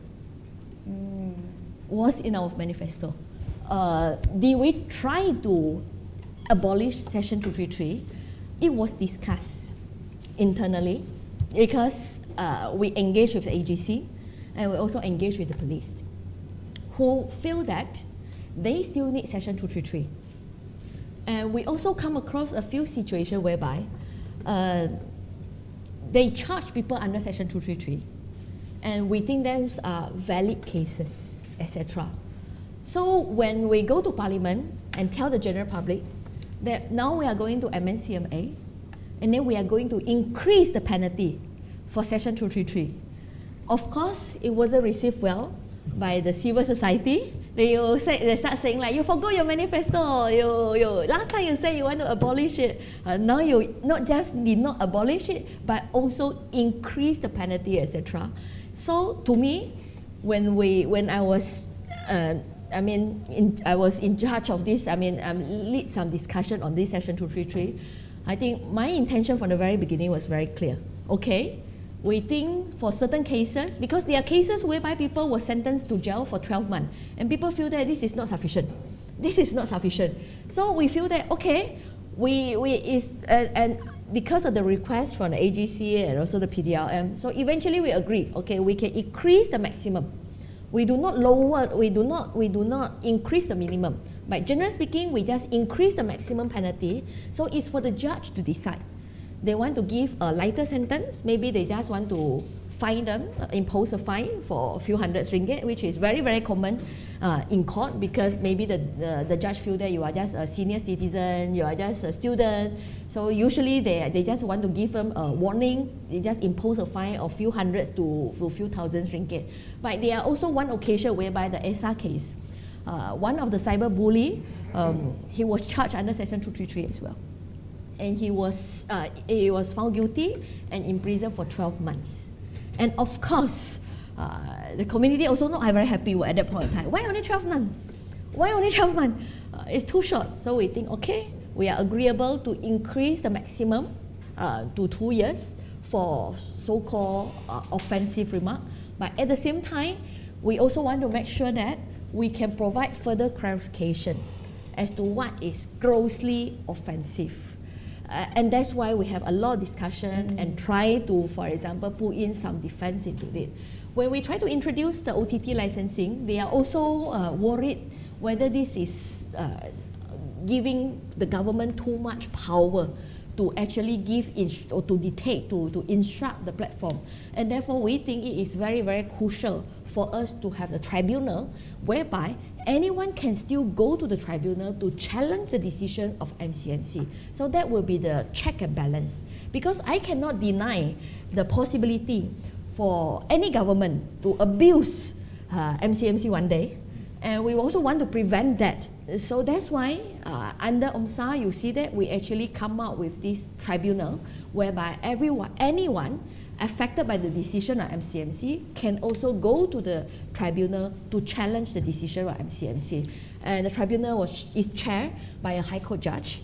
Did we try to abolish Section 233? It was discussed internally because we engaged with the AGC and we also engaged with the police, who feel that they still need Section 233. And we also come across a few situations whereby they charge people under Section 233, and we think those are valid cases, etc. So when we go to Parliament and tell the general public that now we are going to amend CMA, and then we are going to increase the penalty for Section 233. Of course, it wasn't received well by the civil society. They start saying like, you forgot your manifesto. Last time you said you want to abolish it. Now you not just did not abolish it, but also increase the penalty, etc. So to me, when I was I was in charge of this. Lead some discussion on this Section 233. I think my intention from the very beginning was very clear. Okay, we think for certain cases, because there are cases whereby people were sentenced to jail for 12 months, and people feel that this is not sufficient. So we feel that, okay, and because of the request from the AGC and also the PDRM, so eventually we agree, okay, we can increase the maximum. We do not increase the minimum. But generally speaking, we just increase the maximum penalty. So it's for the judge to decide. They want to give a lighter sentence. Maybe they just want to fine them, impose a fine for a few hundred ringgit, which is very common in court, because maybe the judge feel that you are just a senior citizen, you are just a student. So usually they just want to give them a warning. They just impose a fine of few hundreds to few thousands ringgit. But there are also one occasion whereby the SR case, one of the cyber bully, he was charged under Section 233 as well. And he was found guilty and imprisoned for 12 months. And of course, the community also not very happy at that point of time. Why only 12 months? It's too short. So we think, okay, we are agreeable to increase the maximum to 2 years for so-called offensive remark. But at the same time, we also want to make sure that we can provide further clarification as to what is grossly offensive. And that's why we have a lot of discussion and try to, for example, put in some defense into it. When we try to introduce the OTT licensing, they are also worried whether this is giving the government too much power to actually give or to dictate, to instruct the platform. And therefore, we think it is very, very crucial for us to have the tribunal whereby anyone can still go to the tribunal to challenge the decision of MCMC. So that will be the check and balance. Because I cannot deny the possibility for any government to abuse MCMC one day. And we also want to prevent that. So that's why under OMSA, you see that we actually come out with this tribunal whereby anyone affected by the decision of MCMC can also go to the tribunal to challenge the decision of MCMC. And the tribunal is chaired by a High Court judge,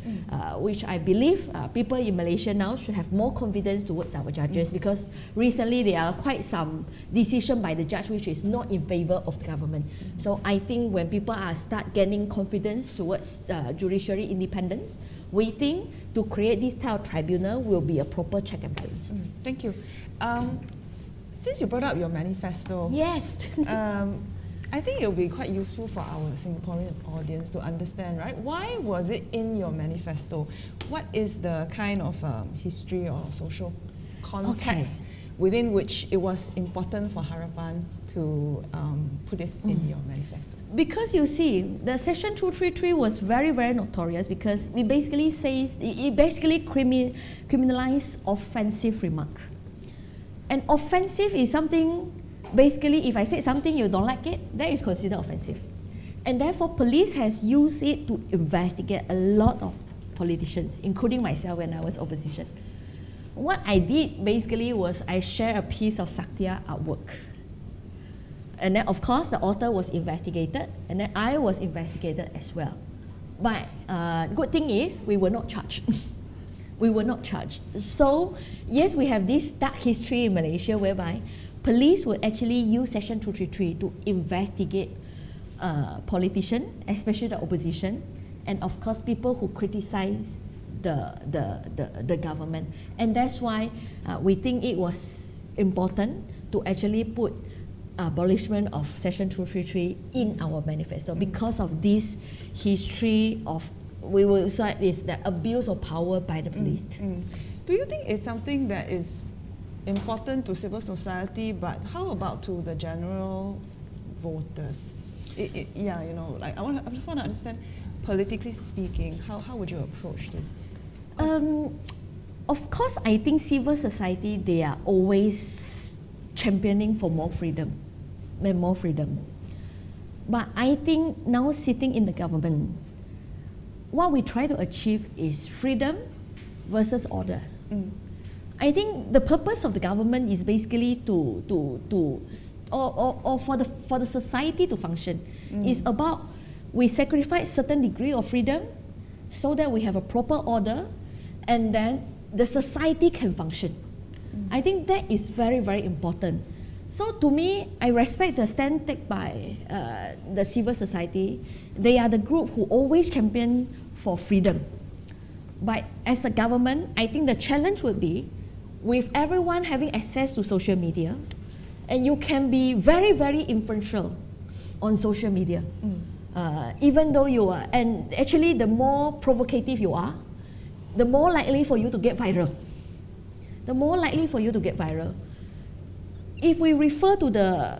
which I believe people in Malaysia now should have more confidence towards our judges, because recently there are quite some decision by the judge which is not in favor of the government. So I think when people start gaining confidence towards judiciary independence, we think to create this type of tribunal will be a proper check and balance. Thank you. Since you brought up your manifesto, yes. I think it will be quite useful for our Singaporean audience to understand, right? Why was it in your manifesto? What is the kind of history or social context within which it was important for Harapan to put this in your manifesto? Because you see, the Section 233 was very, very notorious because it basically says, it basically criminalized offensive remark. And offensive is something, basically, if I say something you don't like it, that is considered offensive. And therefore, police has used it to investigate a lot of politicians, including myself when I was opposition. What I did basically was I shared a piece of Saktia artwork. And then, of course, the author was investigated, and then I was investigated as well. But good thing is, we were not charged. We were not charged. So, yes, we have this dark history in Malaysia whereby police would actually use Section 233 to investigate politicians, especially the opposition, and of course people who criticize the government. And that's why we think it was important to actually put abolishment of Section 233 in our manifesto because of this history of, we will say is the abuse of power by the police. Do you think it's something that is important to civil society, but how about to the general voters? Yeah, you know, like I just want to understand, politically speaking, how would you approach this? Of course, I think civil society, they are always championing for more freedom and more freedom. But I think now sitting in the government, what we try to achieve is freedom versus order. I think the purpose of the government is basically for the society to function. It's about we sacrifice certain degree of freedom so that we have a proper order, and then the society can function. I think that is very, very important. So to me, I respect the stand taken by the civil society. They are the group who always champion for freedom. But as a government, I think the challenge would be with everyone having access to social media, and you can be very, very influential on social media. Even though you are, and actually the more provocative you are, the more likely for you to get viral. The more likely for you to get viral. If we refer to the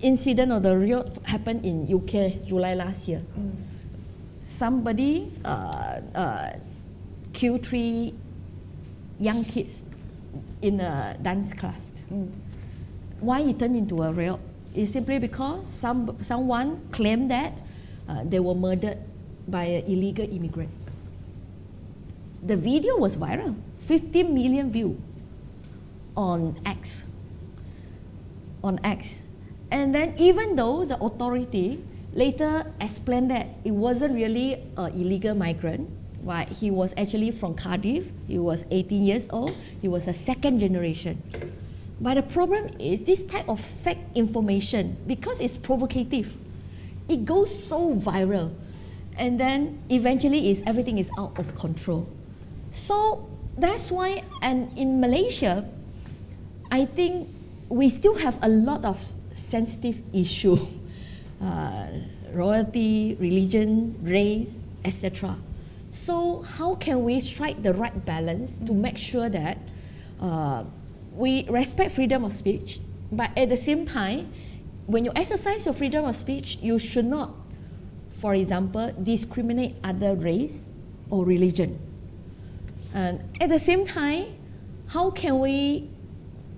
incident or the riot happened in UK July last year, somebody killed 3 young kids in a dance class. Why it turned into a riot? It's simply because someone claimed that they were murdered by an illegal immigrant. The video was viral, 15 million views on X. And then even though the authority later explained that it wasn't really an illegal migrant, right? He was actually from Cardiff, he was 18 years old, he was a second generation. But the problem is this type of fake information, because it's provocative, it goes so viral, and then eventually everything is out of control. So that's why, and in Malaysia, I think we still have a lot of sensitive issue, royalty, religion, race, etc. So how can we strike the right balance to make sure that we respect freedom of speech, but at the same time, when you exercise your freedom of speech, you should not, for example, discriminate other race or religion. And at the same time, how can we,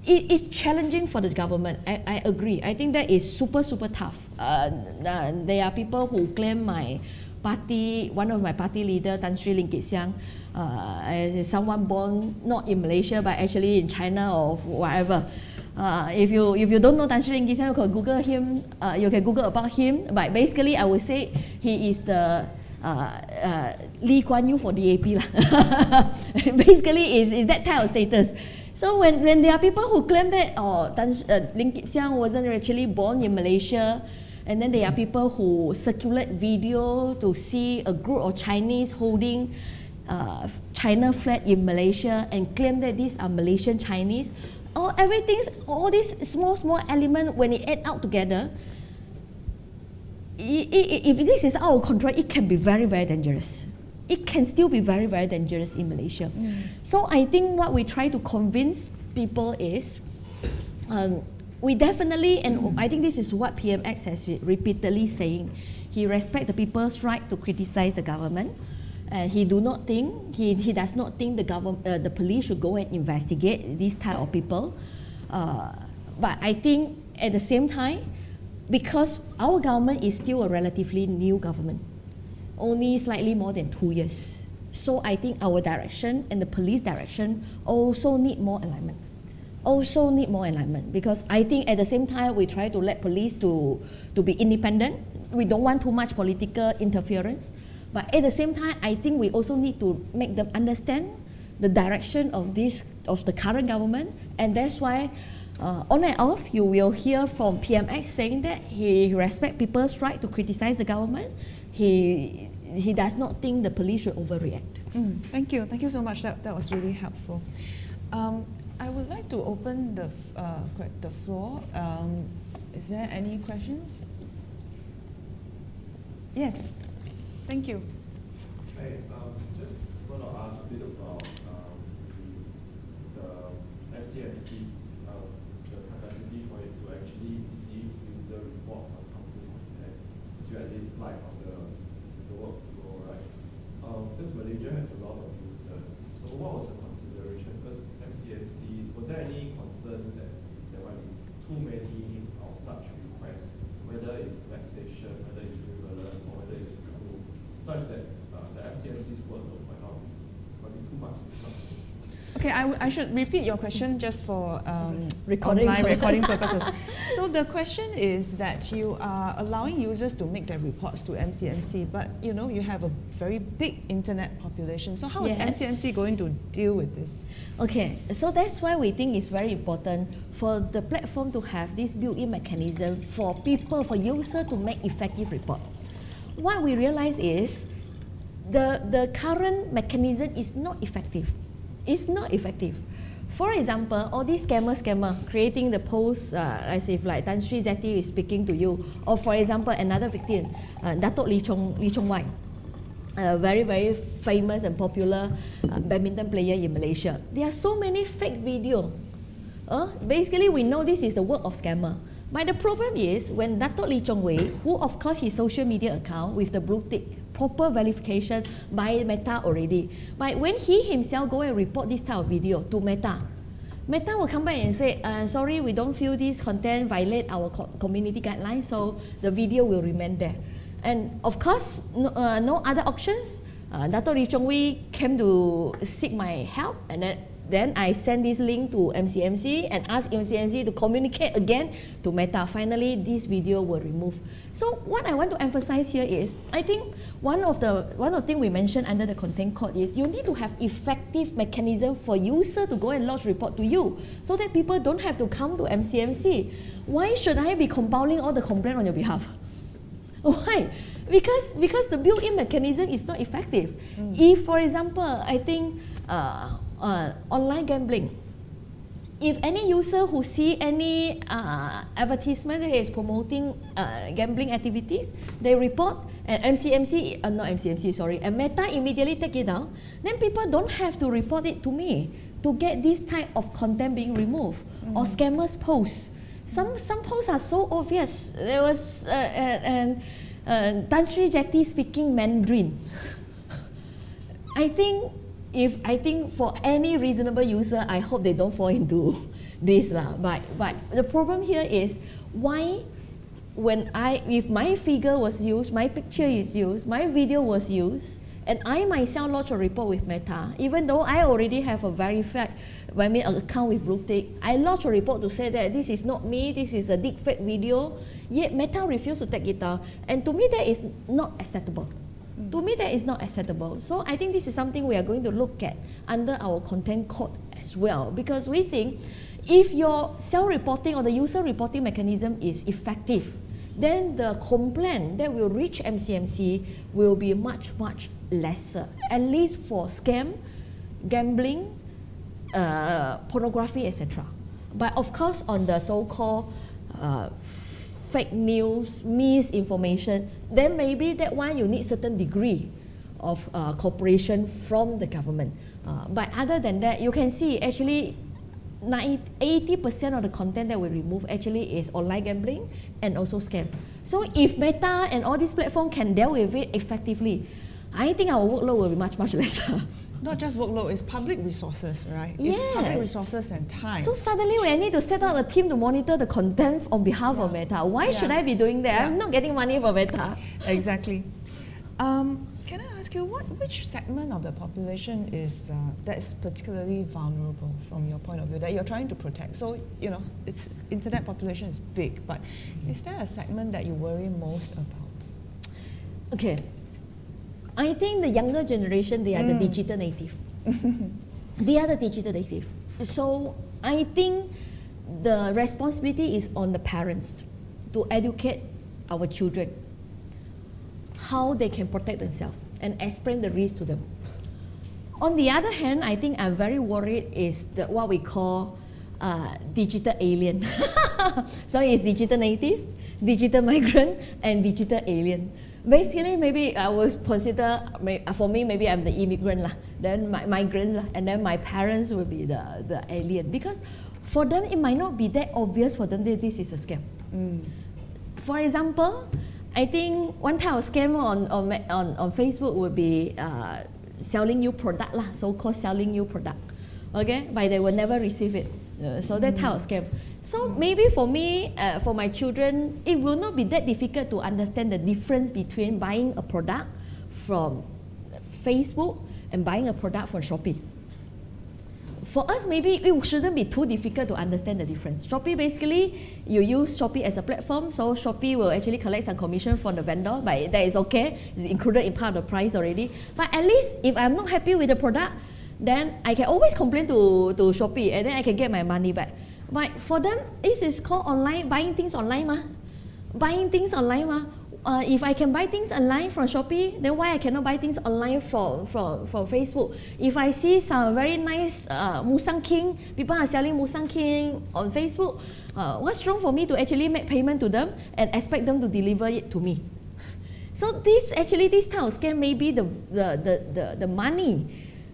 it's challenging for the government, I agree. I think that is super tough. There are people who claim my party, one of my party leader, Tan Sri Lim Kit Siang, as someone born not in Malaysia but actually in China or whatever. If you don't know Tan Sri Lim Kit Siang, you can Google him. You can Google about him. But basically, I would say he is the Lee Kuan Yew for DAP lah. Basically, is that type of status. So when there are people who claim that Lim Kit Siang wasn't actually born in Malaysia, and then there are people who circulate video to see a group of Chinese holding China flag in Malaysia and claim that these are Malaysian Chinese. All these small elements, when it add out together, if this is out of control, it can be very dangerous. It can still be very dangerous in Malaysia. So I think what we try to convince people is, we definitely, and I think this is what PMX has been repeatedly saying, he respects the people's right to criticize the government. He does not think the police should go and investigate these type of people. But I think at the same time, because our government is still a relatively new government, only slightly more than 2 years. So I think our direction and the police direction also need more alignment. Because I think at the same time we try to let police to be independent. We don't want too much political interference. But at the same time, I think we also need to make them understand the direction of the current government, and that's why on and off you will hear from PMX saying that he respects people's right to criticize the government. He does not think the police should overreact. Thank you so much. That was really helpful. I would like to open the floor. Is there any questions? Yes. Thank you. Hey, just want to ask a bit about the FCMC's the capacity for it to actually receive user reports on company content. You had this slide on the workflow, right? Because Malaysia has a lot of users. So what was the consideration? Because FCMC, was there any concerns that there might be too many of such requests, whether it's vexation, whether it's frivolous, or whether it's true, such that the FCMC's workload might be too much. Okay, I should repeat your question just for Recording purposes. So the question is that you are allowing users to make their reports to MCMC, but you have a very big internet population. So how is MCMC going to deal with this? Okay, so that's why we think it's very important for the platform to have this built-in mechanism for users to make effective report. What we realize is the current mechanism is not effective. It's not effective. For example, all these scammer creating the post as if like Tan Sri Zeti is speaking to you, or for example another victim, Datuk Lee Chong Wai, a very famous and popular badminton player in Malaysia. There are so many fake videos. Basically, we know this is the work of scammer. But the problem is when Datuk Lee Chong Wei, who of course his social media account with the blue tick, proper verification by Meta already. But when he himself go and report this type of video to Meta will come back and say, sorry, we don't feel this content violate our community guidelines, so the video will remain there. And of course, no other options. Datuk Lee Chong Wei came to seek my help, and then I send this link to MCMC and ask MCMC to communicate again to Meta. Finally, this video will remove. So what I want to emphasize here is, I think one of the things we mentioned under the content code is you need to have effective mechanism for user to go and lodge report to you, so that people don't have to come to MCMC. Why should I be compiling all the complaint on your behalf? Why? Because the built-in mechanism is not effective. If, for example, I think online gambling, if any user who see any advertisement that is promoting gambling activities, they report, and and Meta immediately take it down, then people don't have to report it to me to get this type of content being removed, or scammers posts. Some posts are so obvious. There was Tan Sri Jetty speaking Mandarin. I think for any reasonable user, I hope they don't fall into this lah. But the problem here is why, if my figure was used, my picture is used, my video was used, and I myself lodged a report with Meta, even though I already have a verified account with Blue Tick, I lodged a report to say that this is not me, this is a deepfake video, yet Meta refused to take it down. And to me, that is not acceptable. To me, that is not acceptable. So I think this is something we are going to look at under our content code as well, because we think if your self-reporting or the user reporting mechanism is effective, then the complaint that will reach MCMC will be much, much lesser, at least for scam, gambling, pornography, etc. But of course, on the so-called fake news, misinformation, then maybe that one you need certain degree of cooperation from the government. But other than that, you can see actually 80% of the content that we remove actually is online gambling and also scam. So if Meta and all these platforms can deal with it effectively, I think our workload will be much, much lesser. Not just workload, it's public resources, right? Yes. It's public resources and time. So suddenly when I need to set up a team to monitor the content on behalf of Meta, why should I be doing that? I'm not getting money for Meta. Exactly. Can I ask you, which segment of the population is that is particularly vulnerable from your point of view that you're trying to protect? So, it's internet population is big, but is there a segment that you worry most about? Okay. I think the younger generation, they are the digital native. They are the digital native. So I think the responsibility is on the parents to educate our children how they can protect themselves and explain the risk to them. On the other hand, I think I'm very worried is what we call digital alien. So it's digital native, digital migrant, and digital alien. Basically, maybe I would consider, for me, maybe I'm the immigrant lah, then my migrants lah, and then my parents will be the alien. Because for them, it might not be that obvious for them that this is a scam. For example, I think one type of scam on Facebook would be selling you product lah, so-called selling you product, okay? But they will never receive it. So that type of scam. So maybe for me, for my children, it will not be that difficult to understand the difference between buying a product from Facebook and buying a product from Shopee. For us, maybe it shouldn't be too difficult to understand the difference. Shopee, basically, you use Shopee as a platform, so Shopee will actually collect some commission from the vendor, but that is okay, it's included in part of the price already. But at least, if I'm not happy with the product, then I can always complain to Shopee, and then I can get my money back. But for them, this is called online, buying things online mah. Buying things online mah. If I can buy things online from Shopee, then why I cannot buy things online from Facebook? If I see some very nice Musang King, people are selling Musang King on Facebook, what's wrong for me to actually make payment to them and expect them to deliver it to me? So this type of scam, maybe the money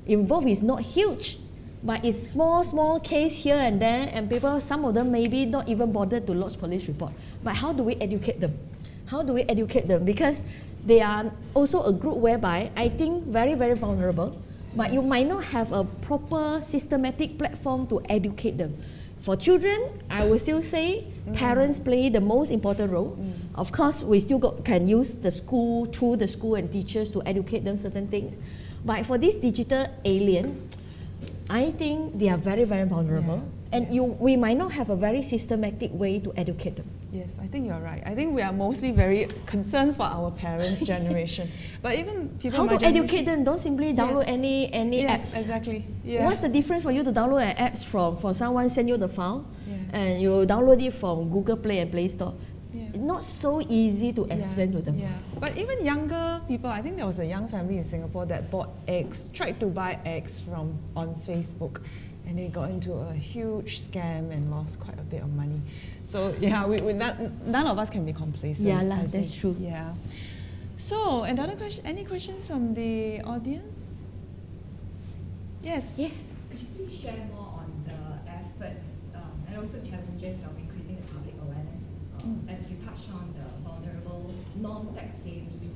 involved is not huge, but it's small case here and there, and people, some of them maybe not even bothered to lodge police report. But how do we educate them? How do we educate them? Because they are also a group whereby I think very, very vulnerable, but you might not have a proper systematic platform to educate them. For children, I will still say parents play the most important role. Of course, we still can use the school, through the school and teachers to educate them certain things. But for this digital alien, I think they are very, very vulnerable, and we might not have a very systematic way to educate them. Yes, I think you're right. I think we are mostly very concerned for our parents' generation, but even people. How to educate them? Don't simply download any yes, apps. Exactly. Yeah. What's the difference for you to download an apps from someone send you the file, and you download it from Google Play and Play Store? It's not so easy to explain to them. Yeah, but even younger people, I think there was a young family in Singapore that bought eggs, tried to buy eggs on Facebook, and they got into a huge scam and lost quite a bit of money. So yeah, none of us can be complacent. Yeah, I that's think. true. Yeah. So another question, any questions from the audience? Yes. Yes. Could you please share more on the efforts and also challenges of increasing the public awareness as you touch on the vulnerable, non-tech-savvy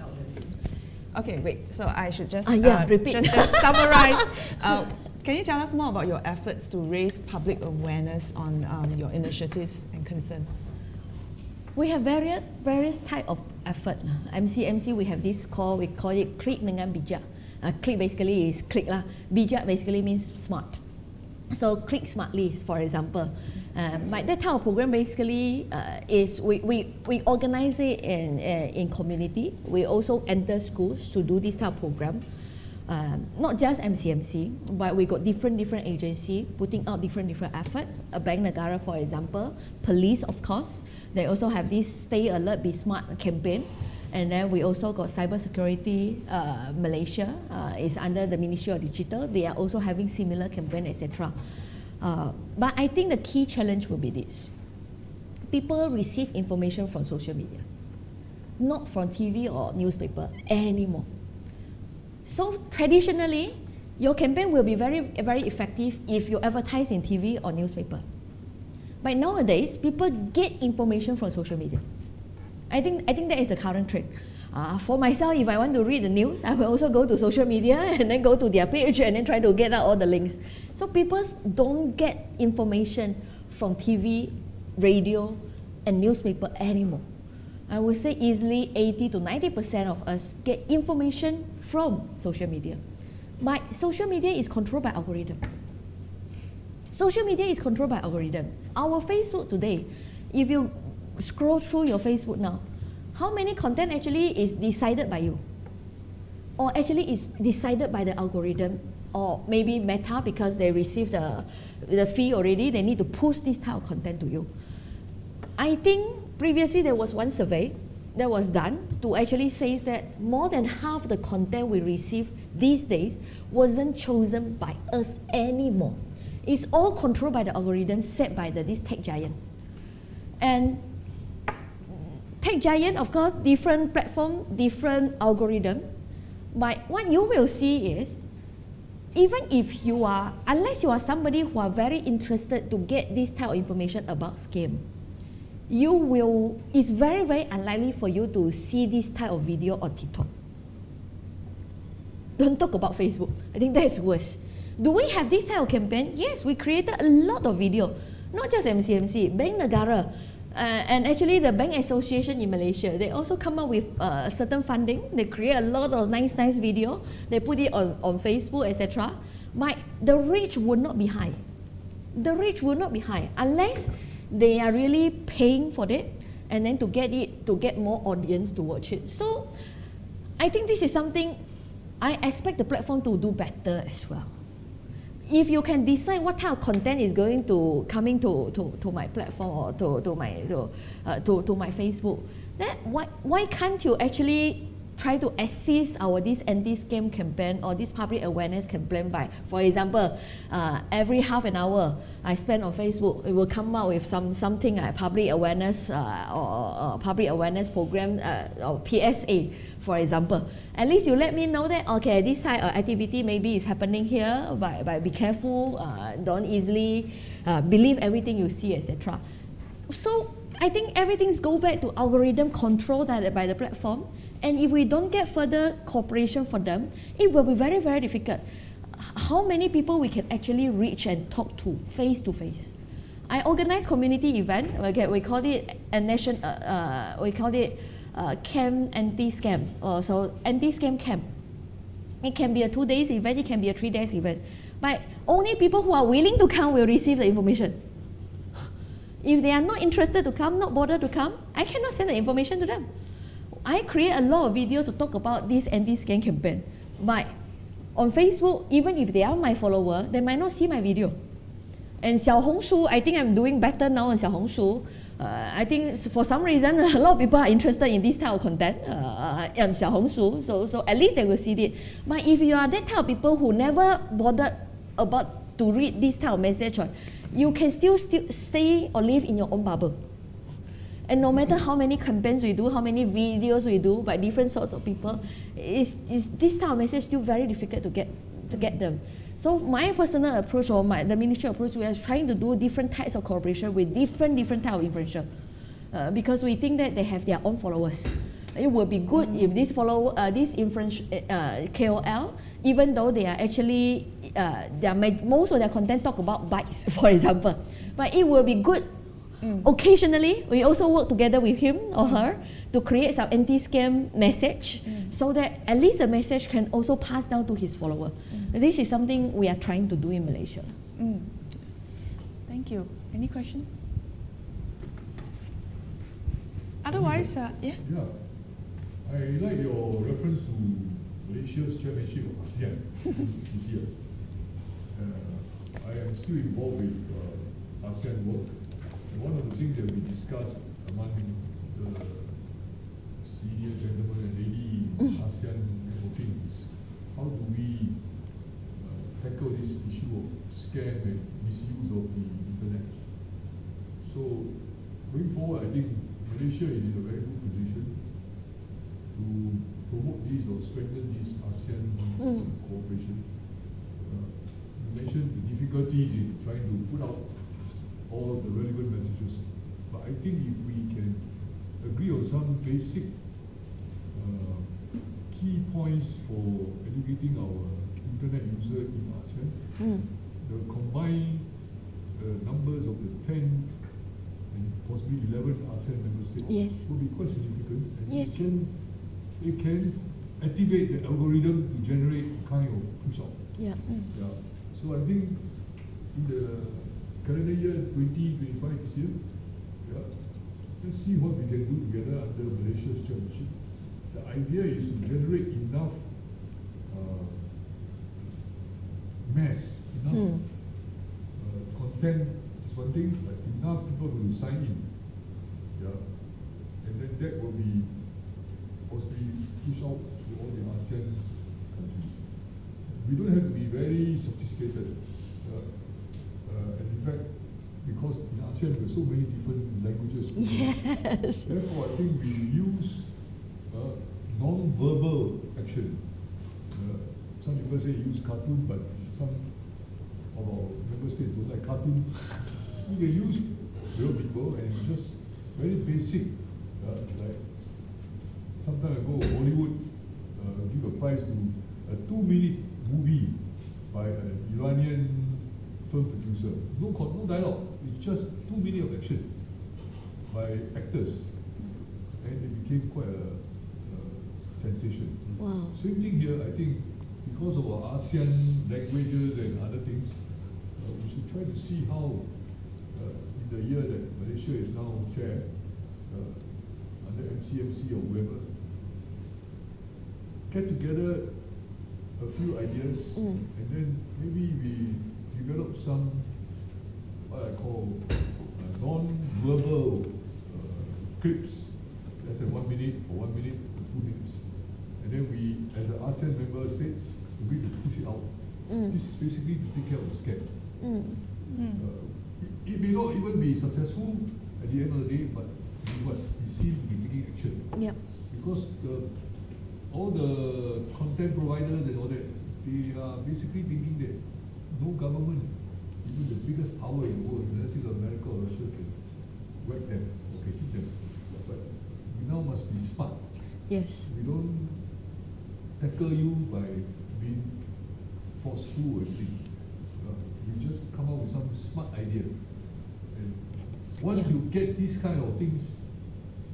elderly? Okay, wait. So I should just repeat. just summarize. Can you tell us more about your efforts to raise public awareness on your initiatives and concerns? We have various type of effort. MC, we have this we call it Klik dengan bijak. Klik basically is click lah. Bijak basically means smart. So click smartly, for example. That type of program basically is we organize it in community. We also enter schools to do this type of program. Not just MCMC, but we got different agencies putting out different effort. Bank Negara, for example, police, of course. They also have this Stay Alert, Be Smart campaign. And then we also got cybersecurity. Malaysia is under the Ministry of Digital. They are also having similar campaign, etc. But I think the key challenge will be this. People receive information from social media, not from TV or newspaper anymore. So traditionally, your campaign will be very effective if you advertise in TV or newspaper. But nowadays, people get information from social media. I think that is the current trend. For myself, if I want to read the news, I will also go to social media and then go to their page and then try to get out all the links. So people don't get information from TV, radio, and newspaper anymore. I would say easily 80 to 90% of us get information from social media. But social media is controlled by algorithm. Social media is controlled by algorithm. Our Facebook today, if you scroll through your Facebook now, how many content actually is decided by you? Or actually is decided by the algorithm, or maybe Meta, because they receive the fee already, they need to push this type of content to you. I think previously there was one survey that was done to actually say that more than half the content we receive these days wasn't chosen by us anymore. It's all controlled by the algorithm set by this tech giant. And tech giant, of course, different platform, different algorithm. But what you will see is, even if you are, unless you are somebody who are very interested to get this type of information about scam, it's very unlikely for you to see this type of video on TikTok. Don't talk about Facebook. I think that is worse. Do we have this type of campaign? Yes, we created a lot of video. Not just MCMC, Bank Negara, and actually the Bank Association in Malaysia, they also come up with certain funding. They create a lot of nice video. They put it on Facebook, etc. But the reach would not be high. The reach would not be high unless they are really paying for it, and then to get more audience to watch it. So I think this is something I expect the platform to do better as well. If you can decide what type of content is going to coming to my platform or to my Facebook, then why can't you actually try to assist this anti-scam campaign or this public awareness campaign by, for example, every half an hour I spend on Facebook, it will come out with something like public awareness or public awareness program or PSA, for example. At least you let me know that, okay, this type of activity maybe is happening here, but be careful, don't easily believe everything you see, etc. So I think everything's go back to algorithm control by the platform. And if we don't get further cooperation from them, it will be very difficult. How many people we can actually reach and talk to face? I organize community event. Okay, we call it camp anti-scam. So anti-scam camp. It can be a 2 days event. It can be a 3 days event. But only people who are willing to come will receive the information. If they are not interested to come, not bothered to come, I cannot send the information to them. I create a lot of video to talk about this anti-scam campaign. But on Facebook, even if they are my follower, they might not see my video. And Xiaohongshu, I think I'm doing better now on Xiaohongshu. I think for some reason, a lot of people are interested in this type of content on Xiaohongshu. So at least they will see it. But if you are that type of people who never bothered about to read this type of message, you can still stay or live in your own bubble. And no matter how many campaigns we do, how many videos we do by different sorts of people, is this type of message still very difficult to get them. So my personal approach or the ministry approach, we are trying to do different types of cooperation with different type of influencer, because we think that they have their own followers. It would be good if this KOL, even though they are actually most of their content talk about bikes, for example, but it will be good. Occasionally, we also work together with him or her to create some anti-scam message, so that at least the message can also pass down to his follower. This is something we are trying to do in Malaysia. Thank you. Any questions? Otherwise, yes. Yeah, I like your reference to Malaysia's chairmanship of ASEAN this year. I am still involved with ASEAN work. And one of the things that we discussed among the senior gentlemen and lady in ASEAN networking is how do we tackle this issue of scam and misuse of the internet. So going forward, I think Malaysia is in a very good position to promote this or strengthen this ASEAN cooperation. You mentioned the difficulties in trying to put out all the relevant messages, but I think if we can agree on some basic key points for educating our internet user in ASEAN, the combined numbers of the 10 and possibly 11 ASEAN member states will be quite significant, and it can activate the algorithm to generate kind of push out. So I think in the calendar year 2025 this year, let's see what we can do together under Malaysia's chairmanship. The idea is to generate enough content is one thing, but enough people who sign in, and then that will be possibly pushed out to all the ASEAN countries. We don't have to be very sophisticated. And in fact, because in ASEAN there are so many different languages, therefore I think we use non-verbal action. Some people say use cartoon, but some of our member states don't like cartoon. We can use real people and just very basic, like some time ago Hollywood give a prize to a 2-minute movie by an Iranian film producer. No dialogue, it's just 2 minutes of action by actors, and it became quite a sensation. Wow. Same thing here, I think, because of our ASEAN languages and other things, we should try to see how in the year that Malaysia is now chair, under MCMC or whoever, get together a few ideas, and then maybe we develop some, what I call non-verbal clips, let's say 1 minute or 1 minute or 2 minutes. And then we, as an ASEAN member states, agree to push it out. This is basically to take care of the scam. It may not even be successful at the end of the day, but we must be seen to be taking action. Because all the content providers and all that, they are basically thinking that no government, even the biggest power in the world, let's say America or Russia, can whack them, okay, hit them. But we now must be smart. We don't tackle you by being forceful or anything. We just come up with some smart idea. And once you get these kind of things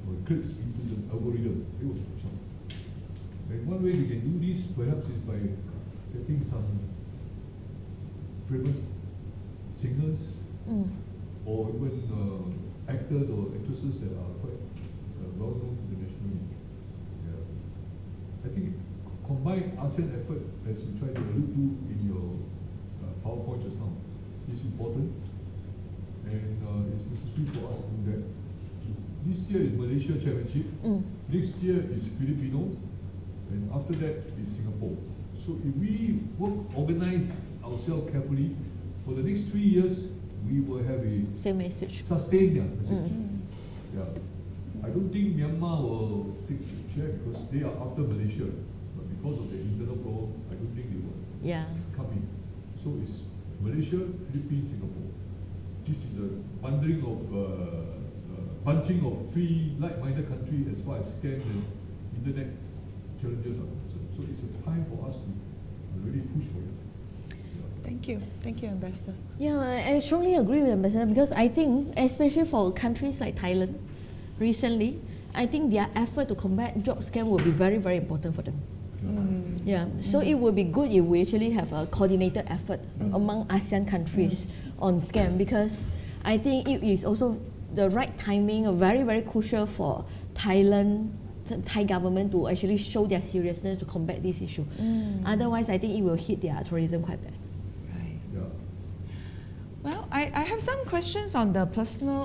or clips into the algorithm, they will push on. And one way we can do this perhaps is by getting some famous singers or even actors or actresses that are quite well known internationally. I think combined ASEAN effort, as you try to allude to in your PowerPoint just now, is important, and it's necessary for us to do that. This year is Malaysia chairmanship. Next year is Filipino, and after that is Singapore. So if we organize ourselves carefully, for the next 3 years, we will have a Same message. sustained message. Yeah. I don't think Myanmar will take the chair because they are after Malaysia. But because of the internal problem, I don't think they will come in. So it's Malaysia, Philippines, Singapore. This is a bundling of bunching of 3 like-minded countries as far as scam and internet challenges are concerned. So it's a time for us to really push for it. Thank you, Ambassador. Yeah, I strongly agree with Ambassador because I think, especially for countries like Thailand, recently, I think their effort to combat job scam will be very, very important for them. So it would be good if we actually have a coordinated effort among ASEAN countries on scam, because I think it is also the right timing, very, very crucial for Thai government to actually show their seriousness to combat this issue. Otherwise, I think it will hit their tourism quite bad. Well, I have some questions on the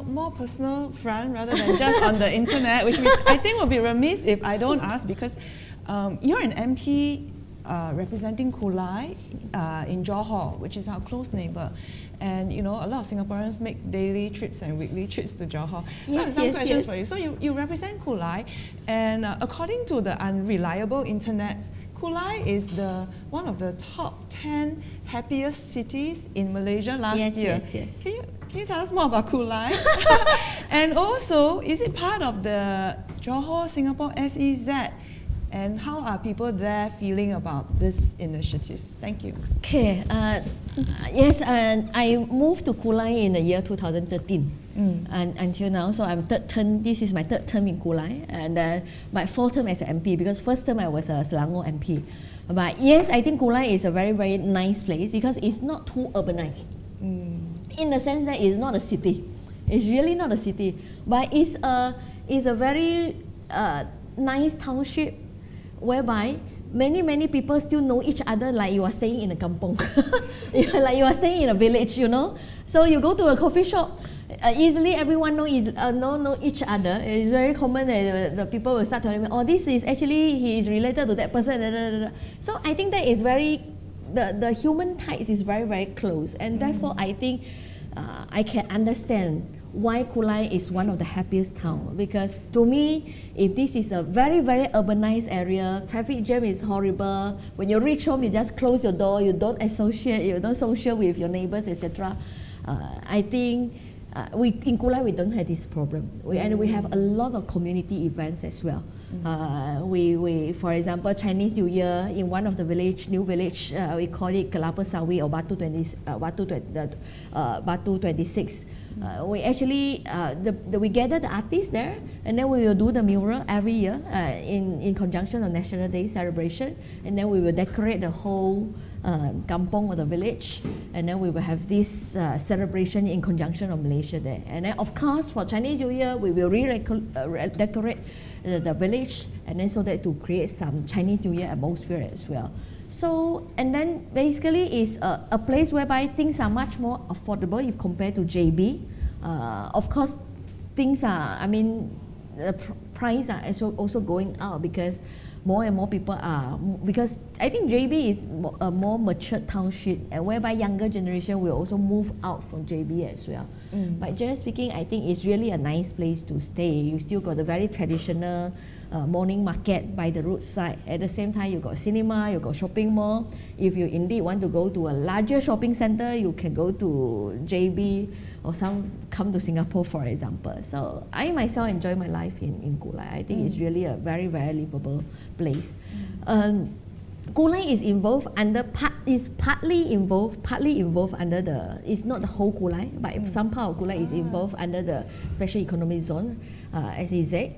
more personal front rather than just on the internet, which I think would be remiss if I don't ask, because you're an MP representing Kulai in Johor, which is our close neighbor. And a lot of Singaporeans make daily trips and weekly trips to Johor. So I have some questions for you. So you represent Kulai, and according to the unreliable internet, Kulai is one of the top 10 happiest cities in Malaysia last year. Yes. Can you tell us more about Kulai? And also, is it part of the Johor Singapore SEZ? And how are people there feeling about this initiative? Thank you. Okay. Yes, I moved to Kulai in the year 2013. And until now, so I'm third term. This is my third term in Kulai, and my fourth term as an MP, because first term I was a Selangor MP. But yes, I think Kulai is a very, very nice place because it's not too urbanized. In the sense that it's not a city. It's really not a city, but it's a very nice township whereby many people still know each other, like you are staying in a kampong, like you are staying in a village, So you go to a coffee shop, easily everyone know each other. It's very common that the people will start telling me, oh, this is actually, he is related to that person. So I think that is the human ties is very, very close, and therefore I think I can understand why Kulai is one of the happiest towns. Because to me, if this is a very, very urbanized area, traffic jam is horrible. When you reach home, you just close your door, you don't associate, you don't social with your neighbors, etc. I think in Kulai we don't have this problem, and we have a lot of community events as well. We, for example, Chinese New Year in one of the new village, we call it Kelapa Sawi or Batu 26. We actually we gather the artists there, and then we will do the mural every year in conjunction of National Day celebration, and then we will decorate the whole kampong or the village, and then we will have this celebration in conjunction of Malaysia there. And then of course for Chinese New Year we will decorate the village, and then so that to create some Chinese New Year atmosphere as well. So, and then basically it's a place whereby things are much more affordable if compared to JB. Of course, things are, the price are also going up because more and more people are, because I think JB is a more mature township, and whereby younger generation will also move out from JB as well. But generally speaking, I think it's really a nice place to stay. You still got a very traditional morning market by the roadside. At the same time, you got cinema, you got shopping mall. If you indeed want to go to a larger shopping center, you can go to JB or come to Singapore, for example. So I myself enjoy my life in Kulai. I think it's really a very, very livable place. Kulai is involved under partly involved under the, it's not the whole Kulai, but some part of Kulai is involved under the Special Economic Zone, SEZ.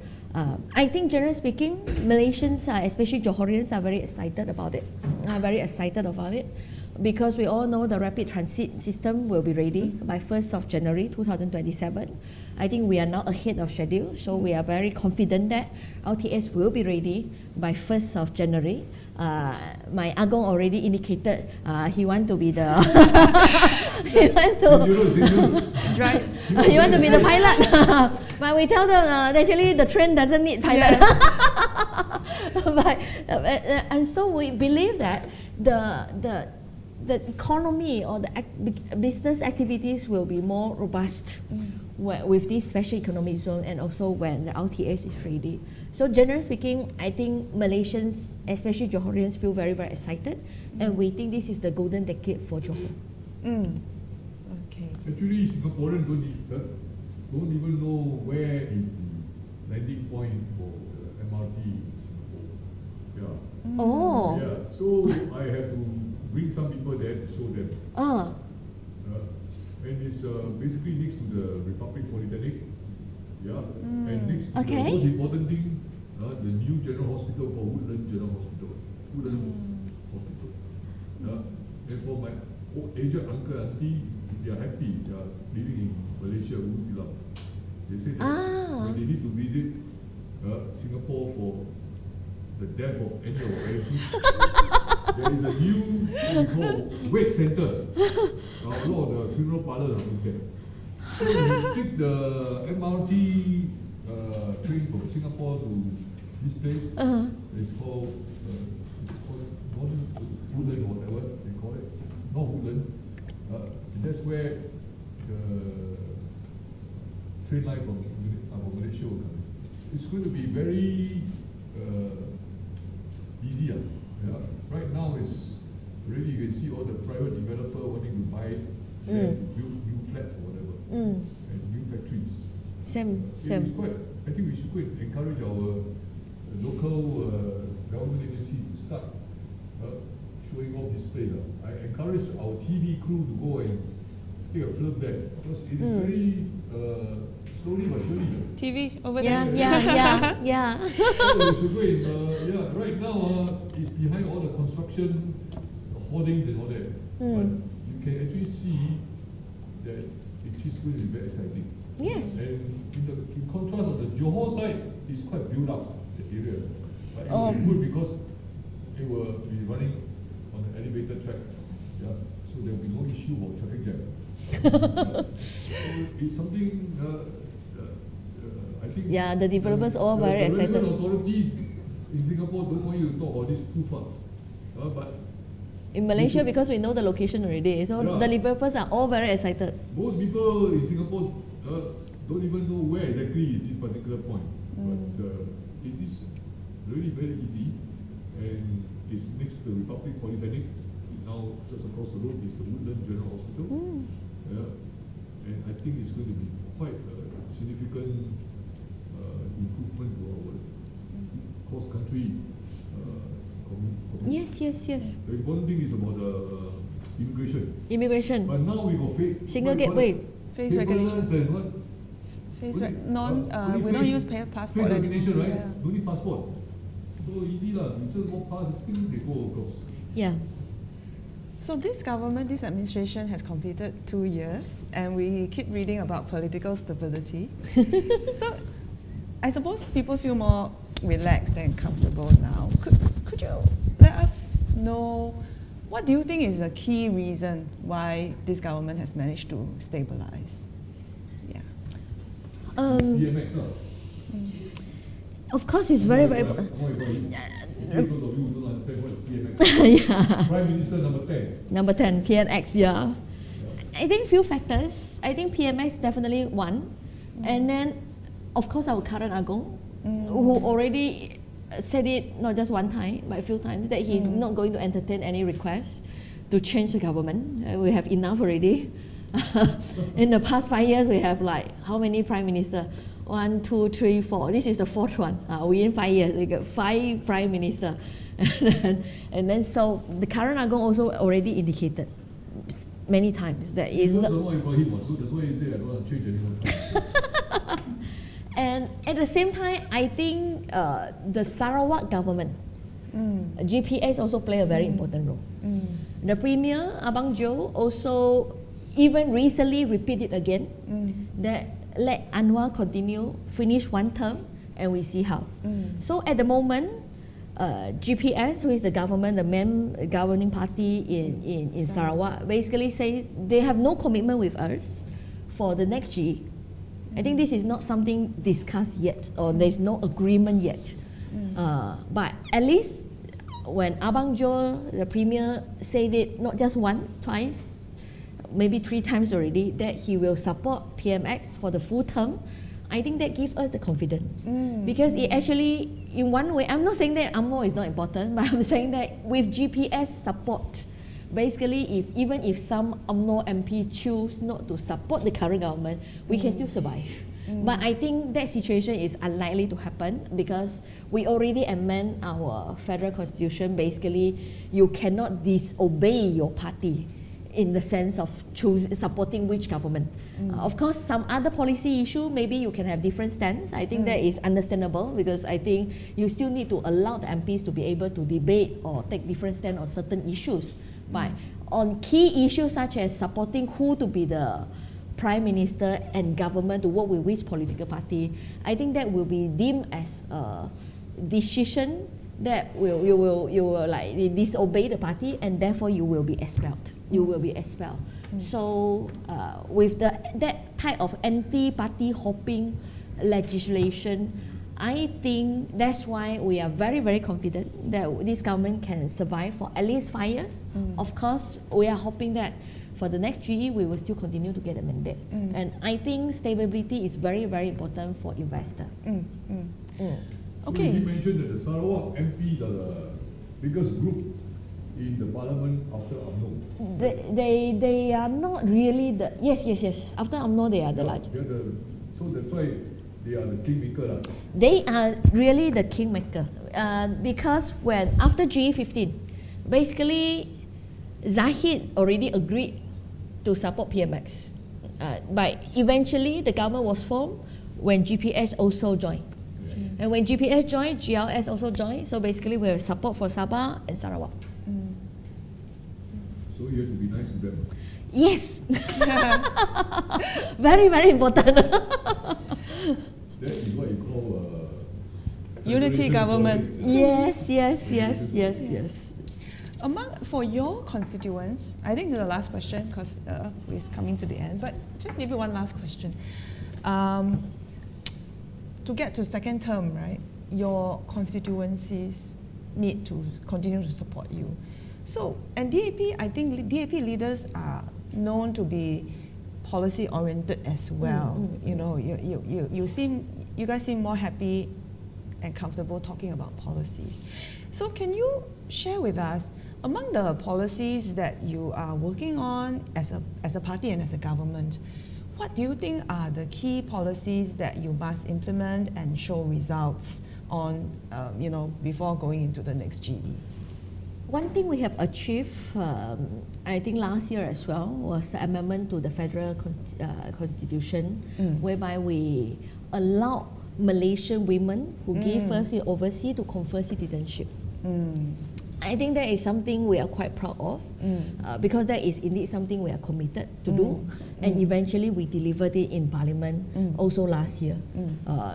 I think generally speaking, Malaysians, especially Johorians, are very excited about it. Because we all know the rapid transit system will be ready by 1st of January 2027. I think we are now ahead of schedule, so we are very confident that LTS will be ready by 1st of January. My Agong already indicated he want to be the he want to be the pilot. But we tell them actually the train doesn't need pilot. And so we believe that the economy or the business activities will be more robust with this special economic zone, and also when the LTS is ready. So generally speaking, I think Malaysians, especially Johorians, feel very, very excited, and we think this is the golden decade for Johor. Okay. Actually, Singaporeans don't even know where is the landing point for the MRT in Singapore. Yeah. Oh. Yeah. So I have to bring some people there to show them. And it's basically next to the Republic Polytechnic. Yeah. And next to the most important thing, the new general hospital called Woodland General Hospital. Hospital. And for my aged uncle and auntie, they are happy. They are living in Malaysia, they say that when they need to visit Singapore for the death of any of our relatives, there is a new what we call wake center. A lot of the funeral parlors are there. So you take the MRT train from Singapore to this place. It's called Woodland or whatever they call it. Not Woodland. That's where the train line from Malaysia will come. It's going to be very easy. Yeah. Right now, it's really, you can see all the private developer wanting to buy land, build new flats or whatever, and new factories. Same. I think we should go and encourage our local government agency to start showing off this place. I encourage our TV crew to go and take a film there, because it is very slowly but surely. TV over there. Yeah. So we should go and, right now it's behind all the construction, hoardings and all that. But you can actually see that it is going to be very exciting. Yes. And in contrast of the Johor side, it's quite built up, the area. But it will be good because it will be running on an elevated track. Yeah. So there will be no issue about traffic jam. So it's something I think. Yeah, the developers all very excited. The authorities in Singapore don't want you to talk about this too fast. But in Malaysia, because we know the location already, so the developers are all very excited. Most people in Singapore don't even know where exactly is this particular point. But it is really very easy, and it's next to the Republic Polytechnic. Now just across the road is the Woodland General Hospital. And I think it's going to be quite a significant improvement to our cross-country community. Yes. The important thing is about Immigration. But now we go Single gateway. Face recognition. And what? We don't use passport face recognition, anymore. right? No need passport. So easy lah. You just walk past, they go across. Yeah. So this government, this administration has completed 2 years, and we keep reading about political stability. So I suppose people feel more relaxed and comfortable now. Could you let us know, what do you think is a key reason why this government has managed to stabilize? Yeah. BMX Of course, it's very, very important. Those of you who don't understand what is PMX. Yeah. Prime Minister number 10. Number 10, PMX, yeah. I think few factors. I think PMX definitely one. And then, of course, our current Agong, who already said it not just one time, but a few times, that he's not going to entertain any requests to change the government. We have enough already. In the past 5 years, we have like, how many prime minister? 1, 2, 3, 4. This is the 4th one. Within 5 years, we got 5 prime minister. and then so the current Agong also already indicated many times that is not. So that's why you say I don't want to change anymore. And at the same time, I think the Sarawak government, GPS also play a very important role. The Premier, Abang Joe, also even recently repeated again that let Anwar continue, finish 1 term, and we see how. So at the moment, GPS, who is the government, the main governing party in Sarawak, basically says they have no commitment with us for the next GE. I think this is not something discussed yet, or there's no agreement yet. But at least when Abang Jo, the Premier, said it not just once, twice, maybe 3 times already, that he will support PMX for the full term, I think that gives us the confidence. Because it actually, in one way, I'm not saying that UMNO is not important, but I'm saying that with GPS support, basically even if some UMNO MP choose not to support the current government, we can still survive. But I think that situation is unlikely to happen because we already amend our federal constitution. Basically, you cannot disobey your party in the sense of supporting which government. Of course, some other policy issue, maybe you can have different stance. I think that is understandable because I think you still need to allow the MPs to be able to debate or take different stand on certain issues. But on key issues such as supporting who to be the Prime Minister and government to work with which political party, I think that will be deemed as a decision that you will like disobey the party and therefore you will be expelled. You will be expelled. So with that type of anti-party hopping legislation, I think that's why we are very, very confident that this government can survive for at least 5 years. Of course, we are hoping that for the next 3 years, we will still continue to get a mandate. And I think stability is very, very important for investor. Okay. So you mentioned that the Sarawak MPs are the biggest group in the parliament after UMNO. They are not really the... Yes. After UMNO, they are the largest. So that's why they are the kingmaker. They are really the kingmaker. Because after G15, basically, Zahid already agreed to support PMX. But eventually, the government was formed when GPS also joined. And when GPS joined, GLS also joined. So basically, we have support for Sabah and Sarawak. So you have to be nice to them. Yes. Very, very important. That is what you call unity government. Yes. For your constituents, I think this is the last question because we're coming to the end, but just maybe one last question. To get to second term, right, your constituencies need to continue to support you. So, and DAP, I think DAP leaders are known to be policy oriented as well. You know, you guys seem more happy and comfortable talking about policies. So can you share with us, among the policies that you are working on as a party and as a government, what do you think are the key policies that you must implement and show results on, before going into the next GE? One thing we have achieved, I think last year as well, was the amendment to the federal constitution, whereby we allow Malaysian women who give birth overseas to confer citizenship. I think that is something we are quite proud of because that is indeed something we are committed to do, and eventually we delivered it in Parliament also last year.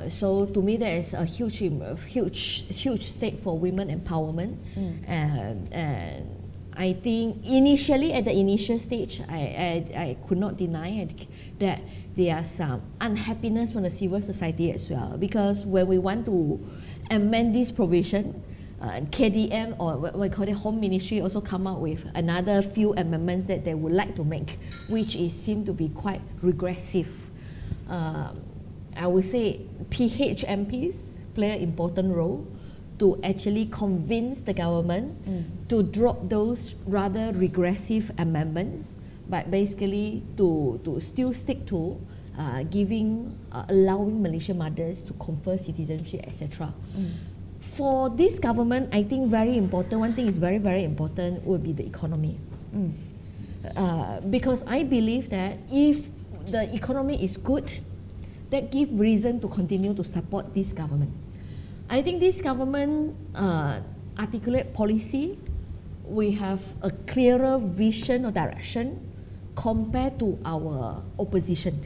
So to me, that is a huge step for women empowerment, and I think initially at the initial stage, I could not deny that there are some unhappiness from the civil society as well, because when we want to amend this provision, KDM, or what we call it Home Ministry, also come out with another few amendments that they would like to make, which seem to be quite regressive. I would say PH MPs play an important role to actually convince the government to drop those rather regressive amendments, but basically to still stick to allowing Malaysian mothers to confer citizenship, etc. For this government, I think one thing is very, very important will be the economy. Because I believe that if the economy is good, that gives reason to continue to support this government. I think this government articulate policy, we have a clearer vision or direction compared to our opposition.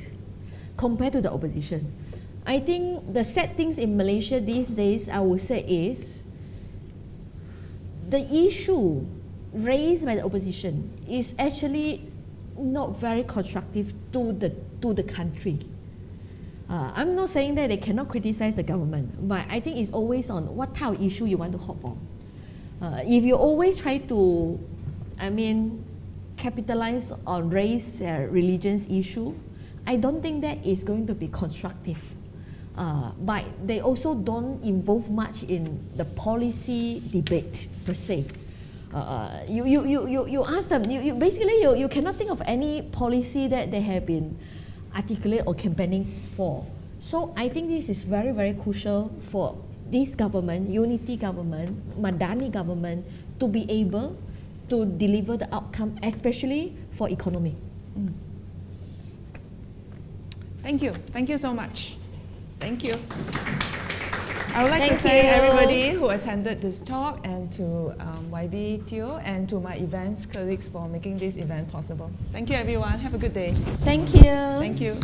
I think the sad things in Malaysia these days, I would say, is the issue raised by the opposition is actually not very constructive to the country. I'm not saying that they cannot criticize the government, but I think it's always on what type of issue you want to hop on. If you always try to, capitalize on race, religions issue, I don't think that is going to be constructive. But they also don't involve much in the policy debate per se. You ask them, basically you cannot think of any policy that they have been articulate or campaigning for. So I think this is very, very crucial for this government, unity government, Madani government, to be able to deliver the outcome, especially for economy. Thank you. Thank you so much. Thank you. I would like to Thank thank you. everybody who attended this talk, and to YB Teo and to my events colleagues for making this event possible. Thank you, everyone. Have a good day. Thank you. Thank you.